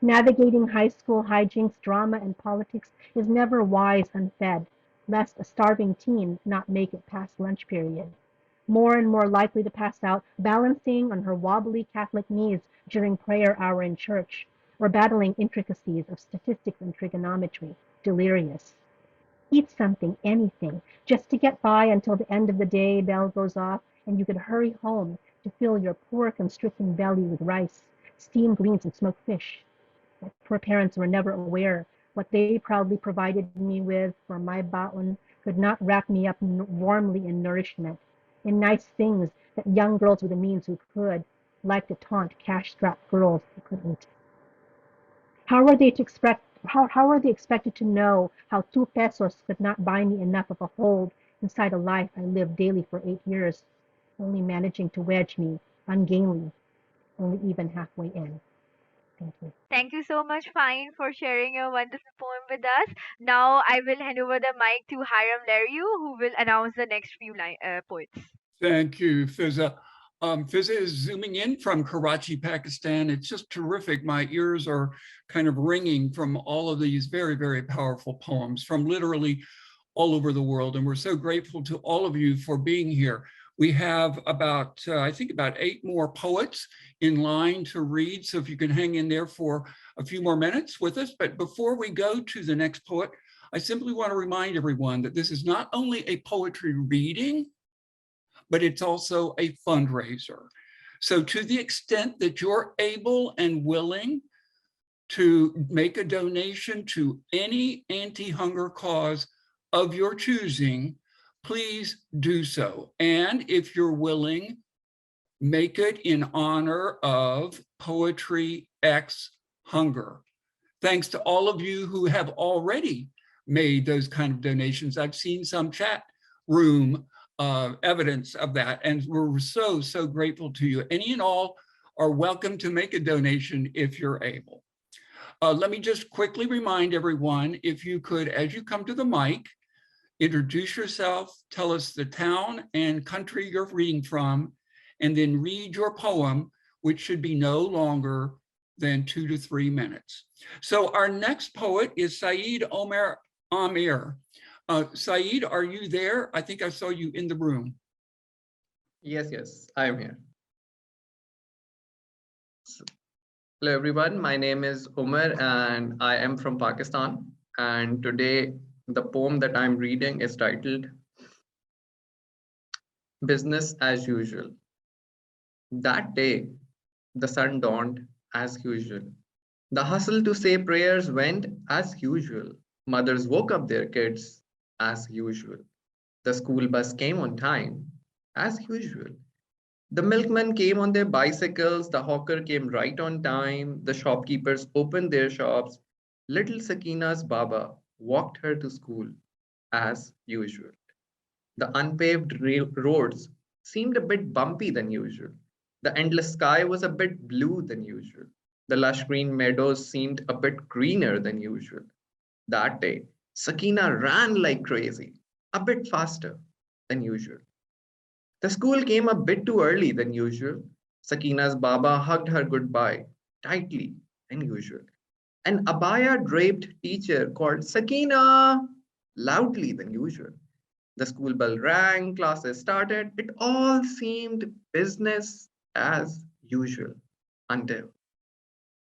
Navigating high school hijinks, drama, and politics is never wise unfed, lest a starving teen not make it past lunch period. More and more likely to pass out, balancing on her wobbly Catholic knees during prayer hour in church, or battling intricacies of statistics and trigonometry, delirious. Eat something, anything, just to get by until the end of the day bell goes off and you could hurry home to fill your poor constricting belly with rice, steamed greens, and smoked fish. My poor parents were never aware what they proudly provided me with, for my baon could not wrap me up warmly in nourishment, in nice things that young girls with the means who could, like to taunt cash-strapped girls who couldn't. How are they expected to know how 2 pesos could not buy me enough of a hold inside a life I lived daily for 8 years, only managing to wedge me, ungainly, only even halfway in? Thank you. Thank you so much, Fine, for sharing your wonderful poem with us. Now I will hand over the mic to Hiram Larew, who will announce the next few poets. Thank you, Fizza. Fizza is zooming in from Karachi, Pakistan. It's just terrific. My ears are kind of ringing from all of these very, very powerful poems from literally all over the world. And we're so grateful to all of you for being here. We have about, I think about 8 more poets in line to read. So if you can hang in there for a few more minutes with us. But before we go to the next poet, I simply want to remind everyone that this is not only a poetry reading, but it's also a fundraiser. So to the extent that you're able and willing to make a donation to any anti-hunger cause of your choosing, please do so. And if you're willing, make it in honor of Poetry X Hunger. Thanks to all of you who have already made those kind of donations. I've seen some chat room evidence of that, and we're so, so grateful to you. Any and all are welcome to make a donation if you're able. Let me just quickly remind everyone, if you could, as you come to the mic, introduce yourself, tell us the town and country you're reading from, and then read your poem, which should be no longer than 2 to 3 minutes. So our next poet is Saeed Omar Amir. Saeed, are you there? I think I saw you in the room. Yes, I am here. Hello, everyone. My name is Umar and I am from Pakistan. And today, the poem that I'm reading is titled Business as Usual. That day, the sun dawned as usual. The hustle to say prayers went as usual. Mothers woke up their kids as usual. The school bus came on time as usual. The milkmen came on their bicycles. The hawker came right on time. The shopkeepers opened their shops. Little Sakina's Baba walked her to school as usual. The unpaved roads seemed a bit bumpy than usual. The endless sky was a bit blue than usual. The lush green meadows seemed a bit greener than usual. That day, Sakina ran like crazy, a bit faster than usual. The school came a bit too early than usual. Sakina's Baba hugged her goodbye tightly than usual. An abaya draped teacher called Sakina loudly than usual. The school bell rang, classes started. It all seemed business as usual until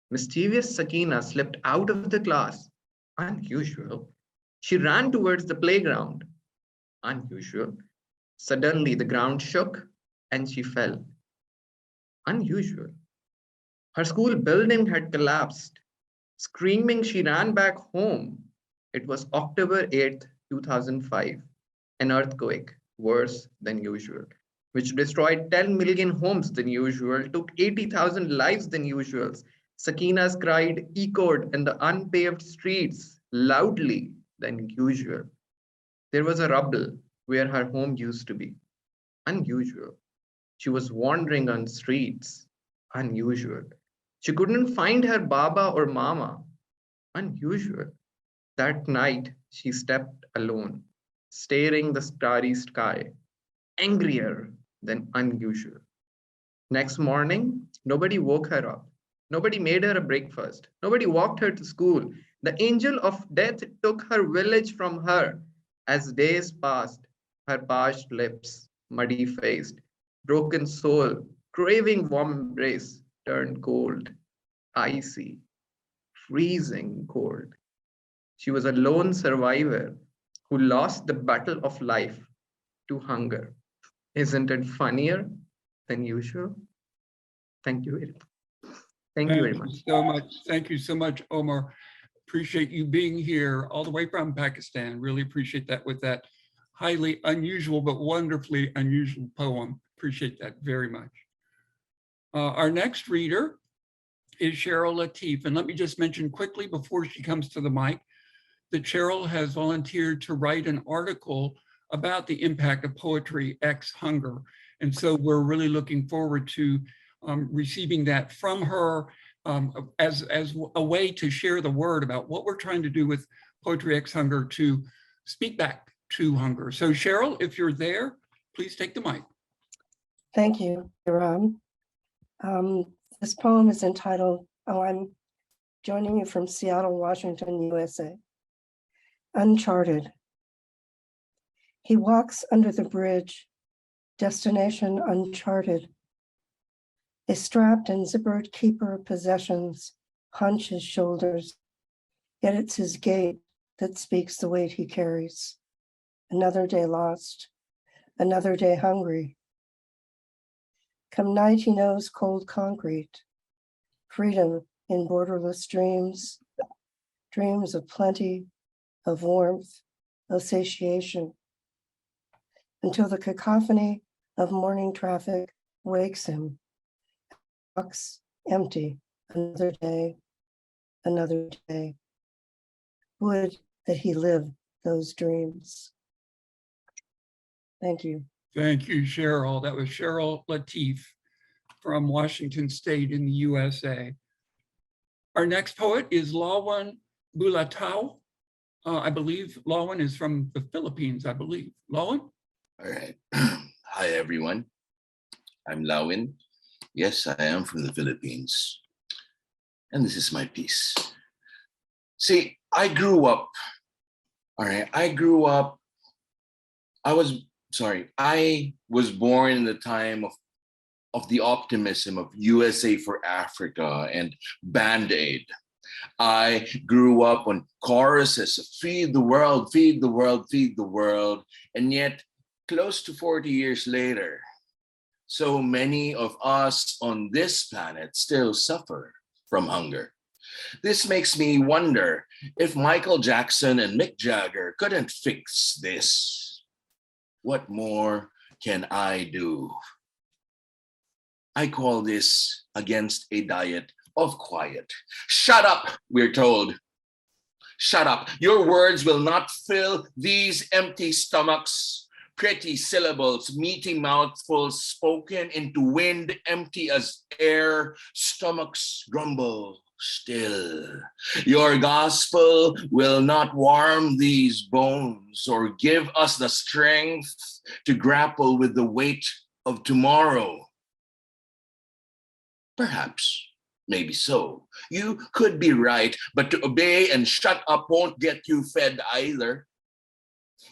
mischievous Sakina slipped out of the class. Unusual. She ran towards the playground. Unusual. Suddenly the ground shook and she fell. Unusual. Her school building had collapsed. Screaming, she ran back home. It was October 8th, 2005. An earthquake, worse than usual, which destroyed 10 million homes than usual, took 80,000 lives than usual. Sakina's cry echoed in the unpaved streets loudly than usual. There was a rubble where her home used to be. Unusual. She was wandering on streets. Unusual. She couldn't find her Baba or Mama. Unusual. That night, she stepped alone, staring the starry sky, angrier than unusual. Next morning, nobody woke her up. Nobody made her a breakfast. Nobody walked her to school. The angel of death took her village from her. As days passed, her parched lips, muddy-faced, broken soul, craving warm embrace, turned cold, icy, freezing cold. She was a lone survivor who lost the battle of life to hunger. Isn't it funnier than usual? Thank you very much. Thank you very much. So much. Thank you so much, Omar. Appreciate you being here all the way from Pakistan. Really appreciate that with that highly unusual but wonderfully unusual poem. Appreciate that very much. Our next reader is Cheryl Latif. And let me just mention quickly before she comes to the mic that Cheryl has volunteered to write an article about the impact of poetry X hunger. And so we're really looking forward to receiving that from her as a way to share the word about what we're trying to do with Poetry X Hunger to speak back to hunger. So Cheryl, if you're there, please take the mic. Thank you, Hiram. This poem is entitled, I'm joining you from Seattle, Washington, USA. Uncharted. He walks under the bridge, destination uncharted. A strapped and zippered keeper of possessions hunch his shoulders, yet it's his gait that speaks the weight he carries. Another day lost, another day hungry. Come night, he knows cold concrete, freedom in borderless dreams, dreams of plenty, of warmth, of satiation, until the cacophony of morning traffic wakes him. Walks empty, another day, another day. Would that he lived those dreams. Thank you. Thank you, Cheryl. That was Cheryl Latif from Washington State in the USA. Our next poet is Lawin Bulatao. I believe Lawin is from the Philippines, I believe. Lawin? All right. Hi, everyone. I'm Lawin. Yes, I am from the Philippines. And this is my piece. See, I grew up All right, I was born in the time of the optimism of USA for Africa and Band-Aid. I grew up on choruses of feed the world, feed the world, feed the world. And yet, close to 40 years later, so many of us on this planet still suffer from hunger. This makes me wonder if Michael Jackson and Mick Jagger couldn't fix this. What more can I do? I call this against a diet of quiet. Shut up, we're told. Shut up. Your words will not fill these empty stomachs. Pretty syllables, meaty mouthfuls spoken into wind, empty as air. Stomachs grumble still. Your gospel will not warm these bones or give us the strength to grapple with the weight of tomorrow. Perhaps, maybe so. You could be right, but to obey and shut up won't get you fed either.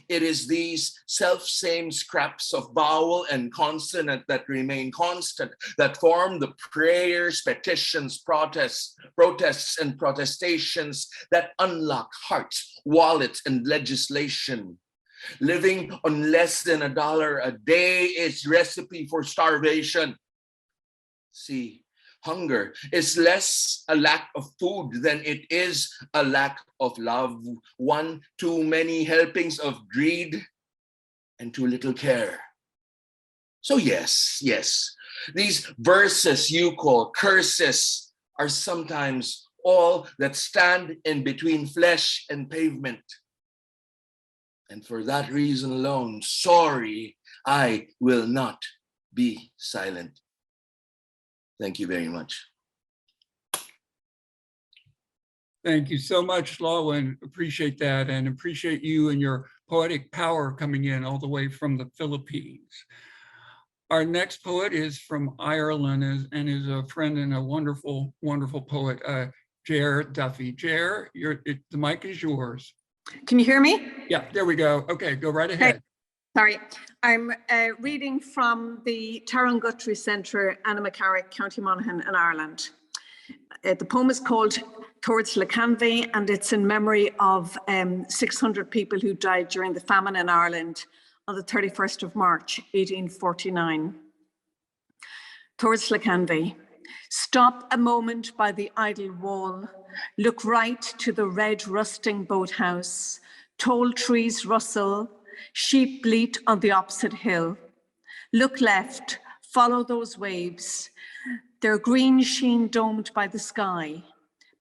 It is these self-same scraps of vowel and consonant that remain constant, that form the prayers, petitions, protests, and protestations that unlock hearts, wallets, and legislation. Living on less than $1 a day is recipe for starvation. See, hunger is less a lack of food than it is a lack of love. One too many helpings of greed and too little care. So yes, these verses you call curses are sometimes all that stand in between flesh and pavement. And for that reason alone, sorry, I will not be silent. Thank you very much. Thank you so much, Lawin. Appreciate that, and appreciate you and your poetic power coming in all the way from the Philippines. Our next poet is from Ireland and is a friend and a wonderful, wonderful poet, Ger Duffy. Ger, the mic is yours. Can you hear me? Yeah, there we go. Okay, go right ahead. Sorry, I'm reading from the Taran Guthrie Centre, Annaghmacarrick, County Monaghan in Ireland. The poem is called Towards Lacanvy, and it's in memory of 600 people who died during the famine in Ireland on the 31st of March, 1849. Towards Lacanvy. Stop a moment by the idle wall. Look right to the red rusting boathouse. Tall trees rustle. Sheep bleat on the opposite hill. Look left, follow those waves. Their green sheen domed by the sky.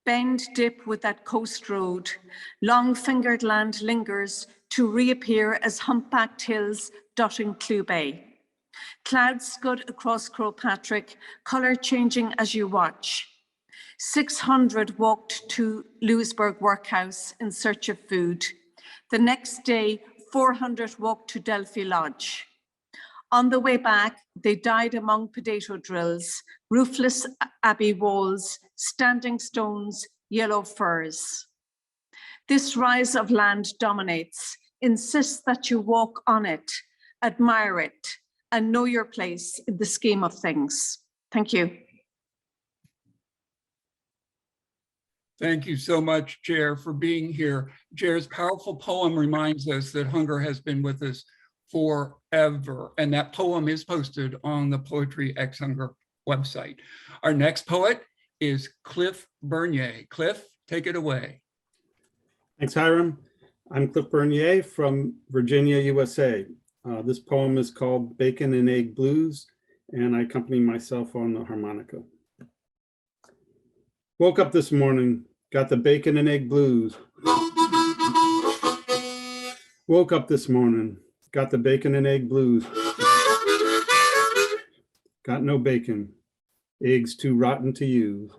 Bend, dip with that coast road. Long-fingered land lingers to reappear as humpbacked hills dotting Clew Bay. Clouds scud across Crowpatrick, colour changing as you watch. 600 walked to Louisburg Workhouse in search of food. The next day, 400 walked to Delphi Lodge. On the way back, they died among potato drills, roofless abbey walls, standing stones, yellow firs. This rise of land dominates, insists that you walk on it, admire it, and know your place in the scheme of things. Thank you. Thank you so much, Ger, for being here. Ger's powerful poem reminds us that hunger has been with us forever, and that poem is posted on the Poetry Ex Hunger website. Our next poet is Cliff Bernier. Cliff, take it away. Thanks, Hiram. I'm Cliff Bernier from Virginia, USA. This poem is called Bacon and Egg Blues, and I accompany myself on the harmonica. Woke up this morning, got the bacon and egg blues. Woke up this morning, got the bacon and egg blues. Got no bacon, eggs too rotten to use.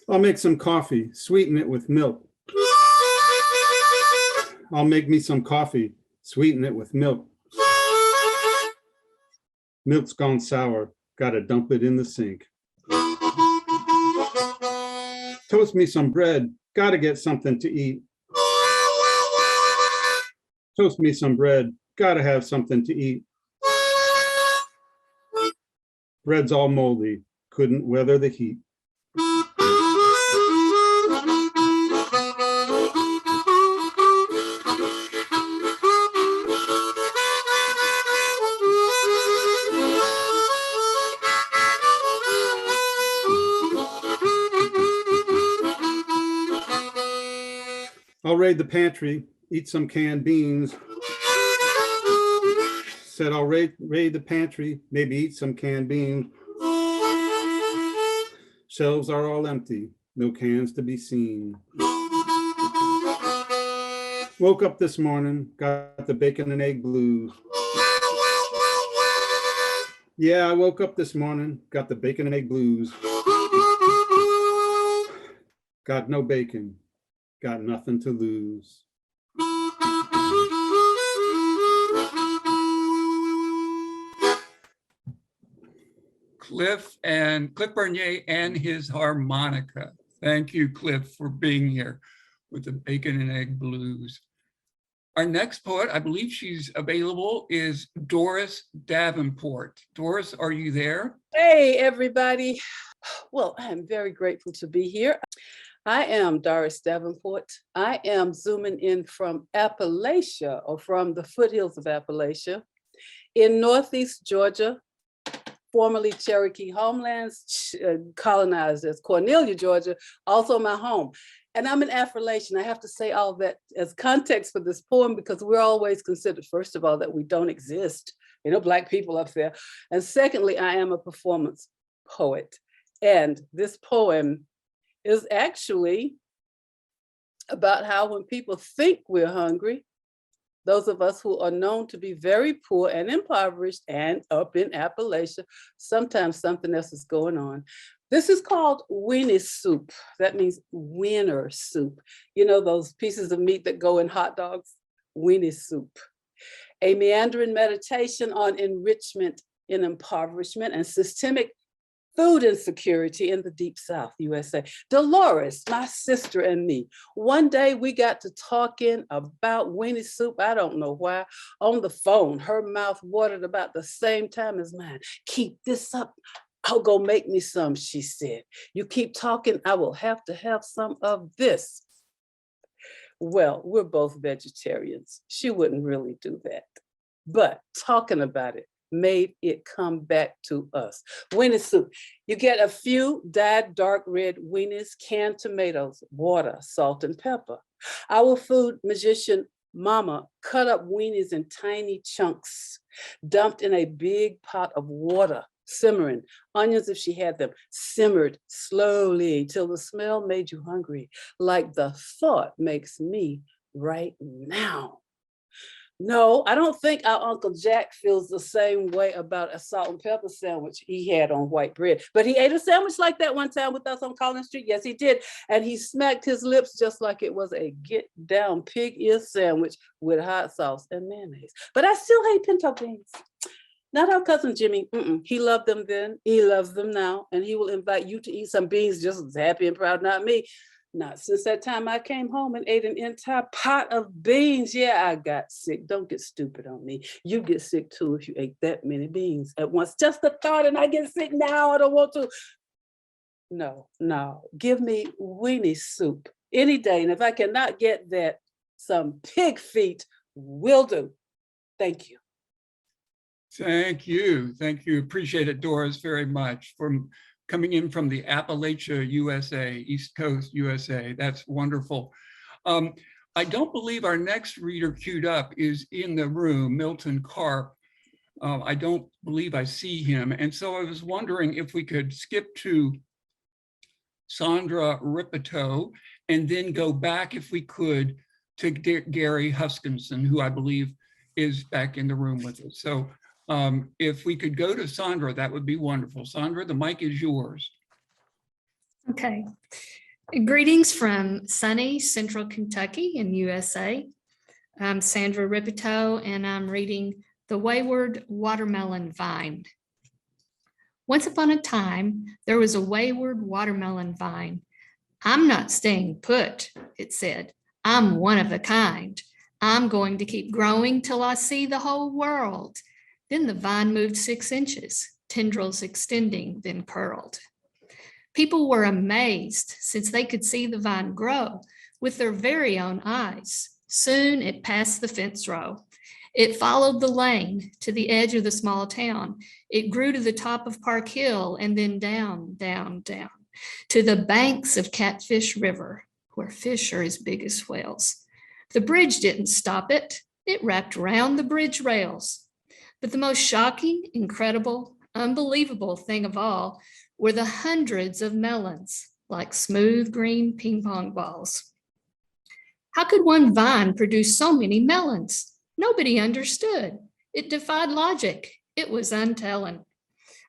I'll make some coffee, sweeten it with milk. I'll make me some coffee, sweeten it with milk. Milk's gone sour, gotta dump it in the sink. Toast me some bread, gotta get something to eat. Toast me some bread, gotta have something to eat. Bread's all moldy, couldn't weather the heat. I'll raid the pantry, eat some canned beans. Said I'll raid the pantry, maybe eat some canned beans. Shelves are all empty, no cans to be seen. Woke up this morning, got the bacon and egg blues. Yeah, I woke up this morning, got the bacon and egg blues. Got no bacon, got nothing to lose. Cliff Bernier and his harmonica. Thank you, Cliff, for being here with the Bacon and Egg Blues. Our next poet, I believe she's available, is Doris Davenport. Doris, are you there? Hey, everybody. Well, I am very grateful to be here. I am Doris Davenport. I am zooming in from Appalachia, or from the foothills of Appalachia, in Northeast Georgia, formerly Cherokee homelands, colonized as Cornelia, Georgia, also my home. And I'm an Affrilachian. I have to say all that as context for this poem, because we're always considered, first of all, that we don't exist, Black people up there. And secondly, I am a performance poet. And this poem is actually about how when people think we're hungry, those of us who are known to be very poor and impoverished and up in Appalachia, sometimes something else is going on. This is called weenie soup. That means winter soup. Those pieces of meat that go in hot dogs? Weenie soup. A meandering meditation on enrichment in impoverishment and systemic food insecurity in the Deep South, USA. Dolores, my sister, and me, one day we got to talking about weenie soup, I don't know why, on the phone. Her mouth watered about the same time as mine. Keep this up, I'll go make me some, she said. You keep talking, I will have to have some of this. Well, we're both vegetarians. She wouldn't really do that. But talking about it made it come back to us. Weenie soup. You get a few dyed dark red weenies, canned tomatoes, water, salt, and pepper. Our food magician mama cut up weenies in tiny chunks, dumped in a big pot of water, simmering. Onions, if she had them, simmered slowly till the smell made you hungry, like the thought makes me right now. No, I don't think our Uncle Jack feels the same way about a salt and pepper sandwich he had on white bread. But he ate a sandwich like that one time with us on Collins Street. Yes, he did. And he smacked his lips just like it was a get down pig ear sandwich with hot sauce and mayonnaise. But I still hate pinto beans. Not our cousin Jimmy. He loved them then. He loves them now. And he will invite you to eat some beans just as happy and proud, not me. Not since that time I came home and ate an entire pot of beans. Yeah, I got sick. Don't get stupid on me. You get sick too if you ate that many beans at once. Just a thought, and I get sick now. I don't want to. No. Give me weenie soup any day. And if I cannot get that, some pig feet will do. Thank you. Thank you. Thank you. Appreciate it, Doris, very much. Coming in from the Appalachia, USA, East Coast, USA. That's wonderful. I don't believe our next reader queued up is in the room, Milton Carp. I don't believe I see him. And so I was wondering if we could skip to Sandra Rippetoe and then go back, if we could, to Gary Huskisson, who I believe is back in the room with us. So if we could go to Sandra, that would be wonderful. Sandra, the mic is yours. Okay. Greetings from sunny Central Kentucky in USA. I'm Sandra Rippetoe, and I'm reading The Wayward Watermelon Vine. Once upon a time, there was a wayward watermelon vine. I'm not staying put, it said. I'm one of a kind. I'm going to keep growing till I see the whole world. Then the vine moved 6 inches, tendrils extending, then curled. People were amazed since they could see the vine grow with their very own eyes. Soon it passed the fence row. It followed the lane to the edge of the small town. It grew to the top of Park Hill and then down, down, down to the banks of Catfish River, where fish are as big as whales. The bridge didn't stop it. It wrapped around the bridge rails. But the most shocking, incredible, unbelievable thing of all were the hundreds of melons, like smooth green ping pong balls. How could one vine produce so many melons? Nobody understood. It defied logic. It was untelling.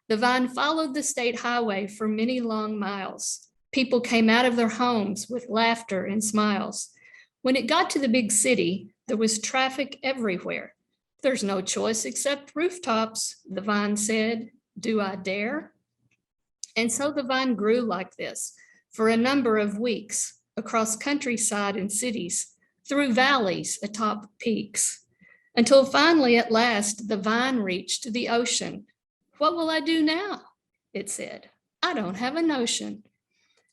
The vine followed the state highway for many long miles. People came out of their homes with laughter and smiles. When it got to the big city, there was traffic everywhere. There's no choice except rooftops, the vine said. Do I dare? And so the vine grew like this for a number of weeks, across countryside and cities, through valleys atop peaks, until finally at last the vine reached the ocean. What will I do now? It said. I don't have a notion.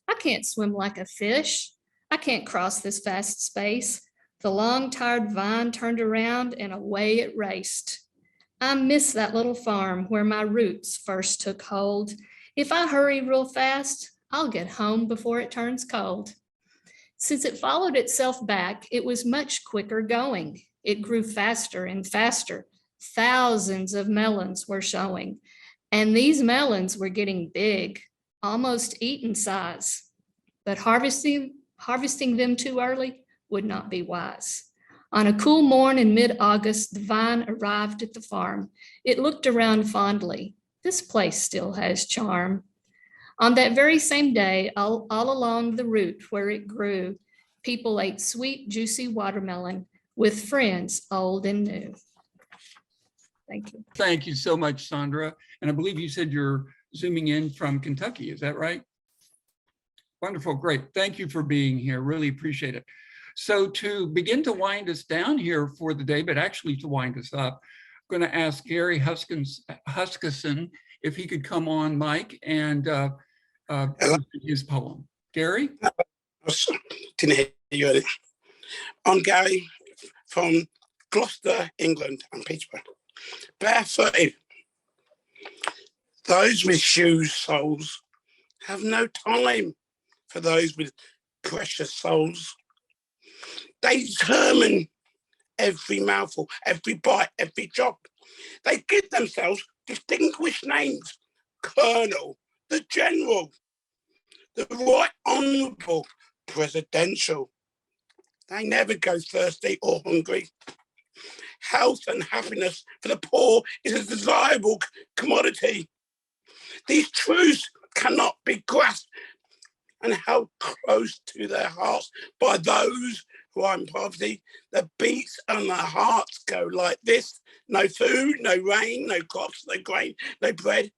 I can't swim like a fish. I can't cross this vast space. The long tired vine turned around and away it raced. I miss that little farm where my roots first took hold. If I hurry real fast, I'll get home before it turns cold. Since it followed itself back, it was much quicker going. It grew faster and faster. Thousands of melons were showing, and these melons were getting big, almost eaten size. But harvesting them too early would not be wise. On a cool morn in mid-August, the vine arrived at the farm. It looked around fondly. This place still has charm. On that very same day, all along the route where it grew, people ate sweet, juicy watermelon with friends old and new. Thank you. Thank you so much, Sandra. And I believe you said you're zooming in from Kentucky, is that right? Wonderful, great. Thank you for being here, really appreciate it. So to begin to wind us down here for the day, but actually to wind us up, I'm going to ask Gary Huskisson if he could come on mic and his poem. Gary? Didn't hear you earlier. I'm Gary from Gloucester, England, and Peterborough. Barefooted. Those with shoes soles have no time for those with precious souls. They determine every mouthful, every bite, every chop. They give themselves distinguished names: Colonel, the General, the Right Honourable, Presidential. They never go thirsty or hungry. Health and happiness for the poor is a desirable commodity. These truths cannot be grasped and held close to their hearts by those who are in poverty. The beats and their hearts go like this: no food, no rain, no crops, no grain, no bread,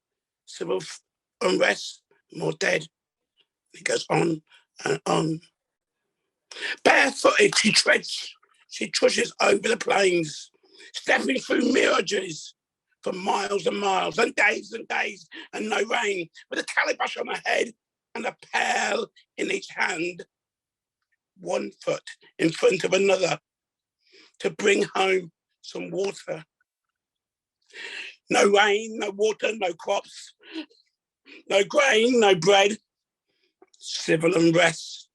civil unrest, more dead. It goes on and on. Barefooted, she trudges over the plains, stepping through mirages for miles and miles, and days and no rain, with a calabash on her head and a pail in each hand, 1 foot in front of another, to bring home some water. No rain, no water, no crops, no grain, no bread, civil unrest,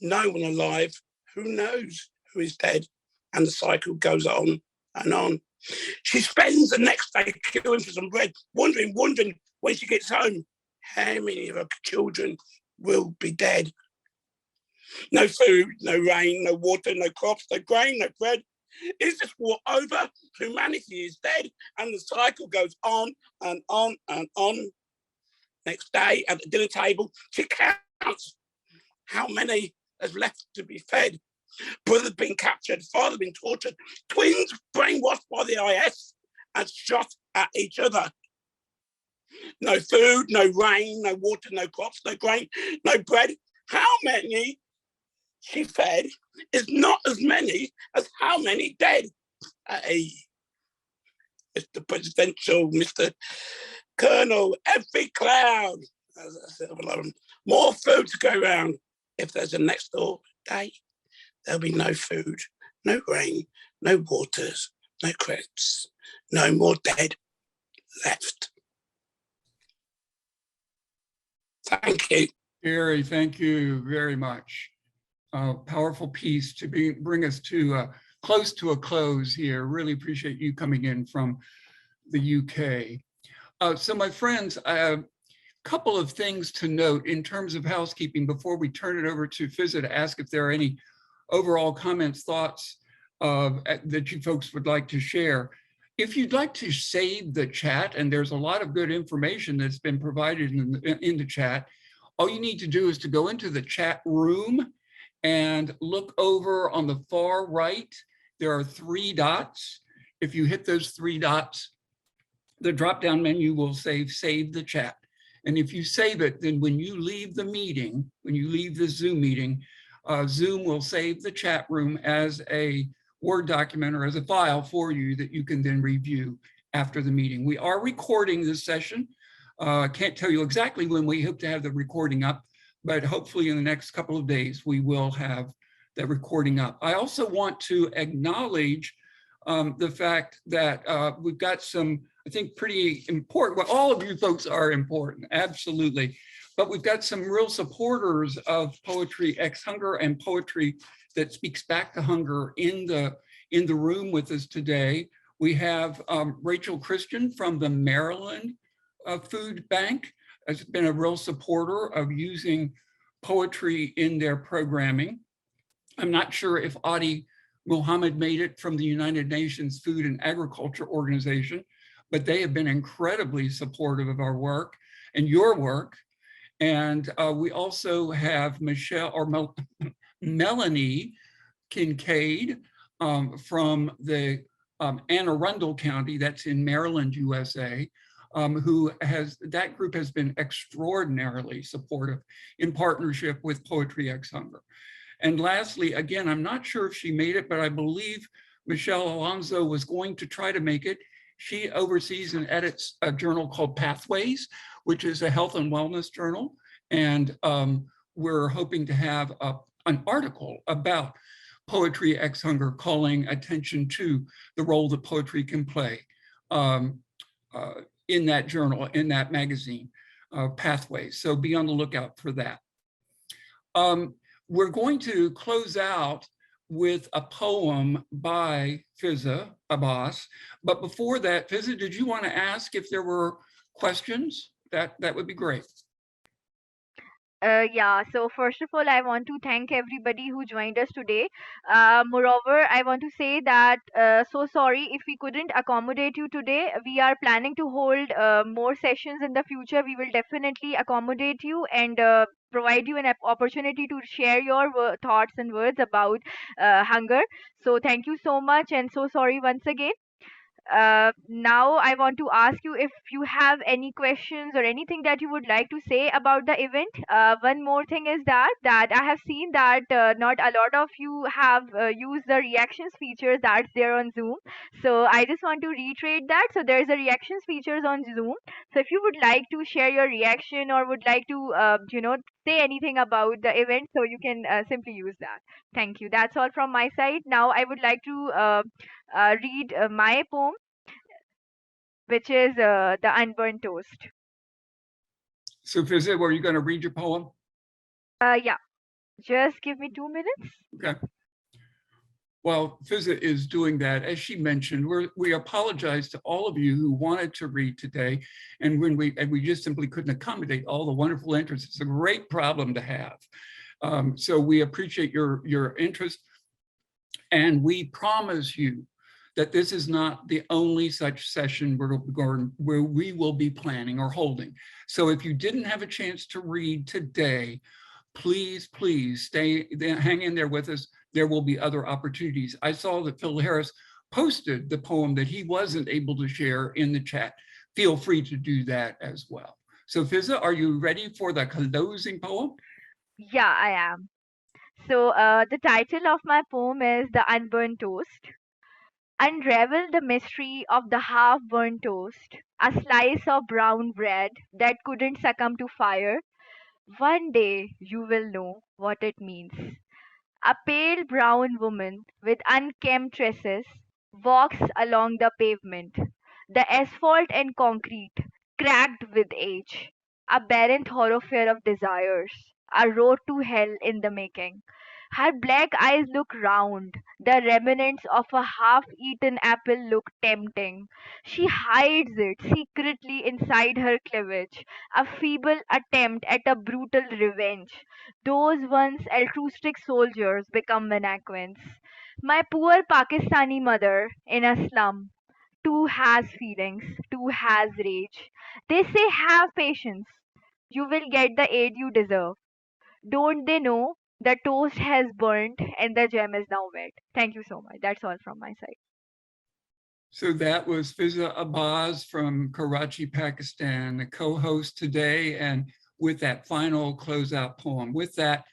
no one alive. Who knows who is dead? And the cycle goes on and on. She spends the next day queuing for some bread, wondering when she gets home, how many of her children will be dead. No food, no rain, no water, no crops, no grain, no bread. Is this war over? Humanity is dead, and the cycle goes on and on and on. Next day at the dinner table, she counts how many has left to be fed. Brother's been captured, father been tortured, twins brainwashed by the IS and shot at each other. No food, no rain, no water, no crops, no grain, no bread, how many she fed is not as many as how many dead. Hey, Mr. Presidential, Mr. Colonel, every cloud. As I said, more food to go around. If there's a next door day, there'll be no food, no rain, no waters, no crepes, no more dead left. Thank you. Gary, thank you very much. Powerful piece to bring us to close to a close here. Really appreciate you coming in from the UK. So my friends, a couple of things to note in terms of housekeeping before we turn it over to Fizza to ask if there are any overall comments, thoughts that you folks would like to share. If you'd like to save the chat, and there's a lot of good information that's been provided in the chat, all you need to do is to go into the chat room and look over on the far right. There are 3 dots. If you hit those 3 dots, the drop-down menu will save the chat. And if you save it, then when you leave the meeting, when you leave the Zoom meeting, Zoom will save the chat room as a Word document or as a file for you that you can then review after the meeting. We are recording this session. Can't tell you exactly when we hope to have the recording up, but hopefully in the next couple of days, we will have the recording up. I also want to acknowledge the fact that we've got some, I think, pretty important, well, all of you folks are important, absolutely. But we've got some real supporters of Poetry X Hunger and poetry that speaks back to hunger in the room with us today. We have Rachel Christian from the Maryland Food Bank has been a real supporter of using poetry in their programming. I'm not sure if Adi Muhammad made it from the United Nations Food and Agriculture Organization, but they have been incredibly supportive of our work and your work. And we also have Melanie Kincaid from the Anne Arundel County, that's in Maryland, USA, that group has been extraordinarily supportive in partnership with Poetry X Hunger. And lastly, again, I'm not sure if she made it, but I believe Michelle Alonso was going to try to make it. She oversees and edits a journal called Pathways, which is a health and wellness journal. And we're hoping to have an article about Poetry X Hunger calling attention to the role that poetry can play in that journal, in that magazine, Pathways. So be on the lookout for that. We're going to close out with a poem by Fizza Abbas. But before that, Fizza, did you want to ask if there were questions? That would be great. Yeah, so first of all, I want to thank everybody who joined us today. Moreover, I want to say that so sorry if we couldn't accommodate you today. We are planning to hold more sessions in the future. We will definitely accommodate you and provide you an opportunity to share your thoughts and words about hunger. So thank you so much and so sorry once again. Now I want to ask you if you have any questions or anything that you would like to say about the event. One more thing is that I have seen that not a lot of you have used the reactions features that's there on Zoom. So I just want to reiterate that. So there's a reactions features on Zoom. So if you would like to share your reaction or would like to say anything about the event, so you can simply use that. Thank you. That's all from my side. Now I would like to read my poem, which is the Unburnt Toast. So Fizza, were you going to read your poem? Yeah, just give me 2 minutes. Okay. Well, Fizza is doing that. As she mentioned, we apologize to all of you who wanted to read today, and we just simply couldn't accommodate all the wonderful interest. It's a great problem to have. So we appreciate your interest, and we promise you that this is not the only such session where we will be planning or holding. So if you didn't have a chance to read today, please hang in there with us. There will be other opportunities. I saw that Phil Harris posted the poem that he wasn't able to share in the chat. Feel free to do that as well. So Fizza, are you ready for the closing poem? Yeah, I am. So, the title of my poem is The Unburnt Toast. Unravel the mystery of the half burnt toast, a slice of brown bread that couldn't succumb to fire. One day you will know what it means. A pale brown woman with unkempt tresses walks along the pavement, the asphalt and concrete cracked with age, a barren thoroughfare of desires, a road to hell in the making. Her black eyes look round. The remnants of a half eaten apple look tempting. She hides it secretly inside her cleavage, a feeble attempt at a brutal revenge. Those once altruistic soldiers become mannequins. My poor Pakistani mother in a slum too has feelings, too has rage. They say, have patience. You will get the aid you deserve. Don't they know the toast has burnt and the jam is now wet? Thank you so much. That's all from my side. So that was Fizza Abbas from Karachi, Pakistan, the co-host today, and with that final closeout poem. With that,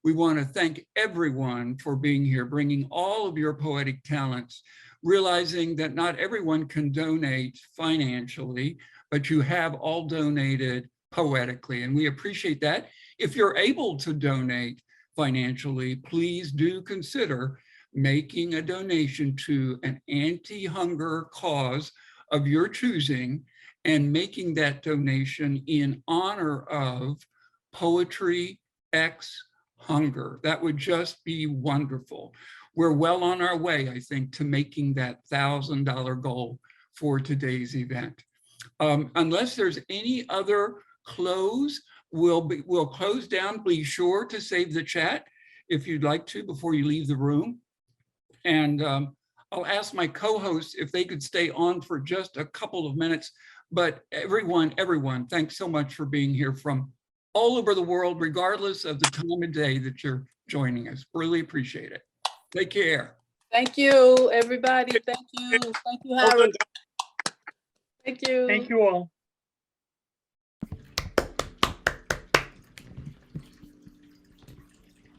we want to thank everyone for being here, bringing all of your poetic talents, realizing that not everyone can donate financially, but you have all donated poetically, and we appreciate that. If you're able to donate financially, please do consider making a donation to an anti-hunger cause of your choosing and making that donation in honor of Poetry X Hunger. That would just be wonderful. We're well on our way, I think, to making that $1,000 goal for today's event. Unless there's any other close, we'll close down. Be sure to save the chat if you'd like to before you leave the room. And I'll ask my co-hosts if they could stay on for just a couple of minutes. But everyone, thanks so much for being here from all over the world, regardless of the time of day that you're joining us. Really appreciate it. Take care. Thank you, everybody. Thank you. Thank you, Hiram. Thank you. Thank you all.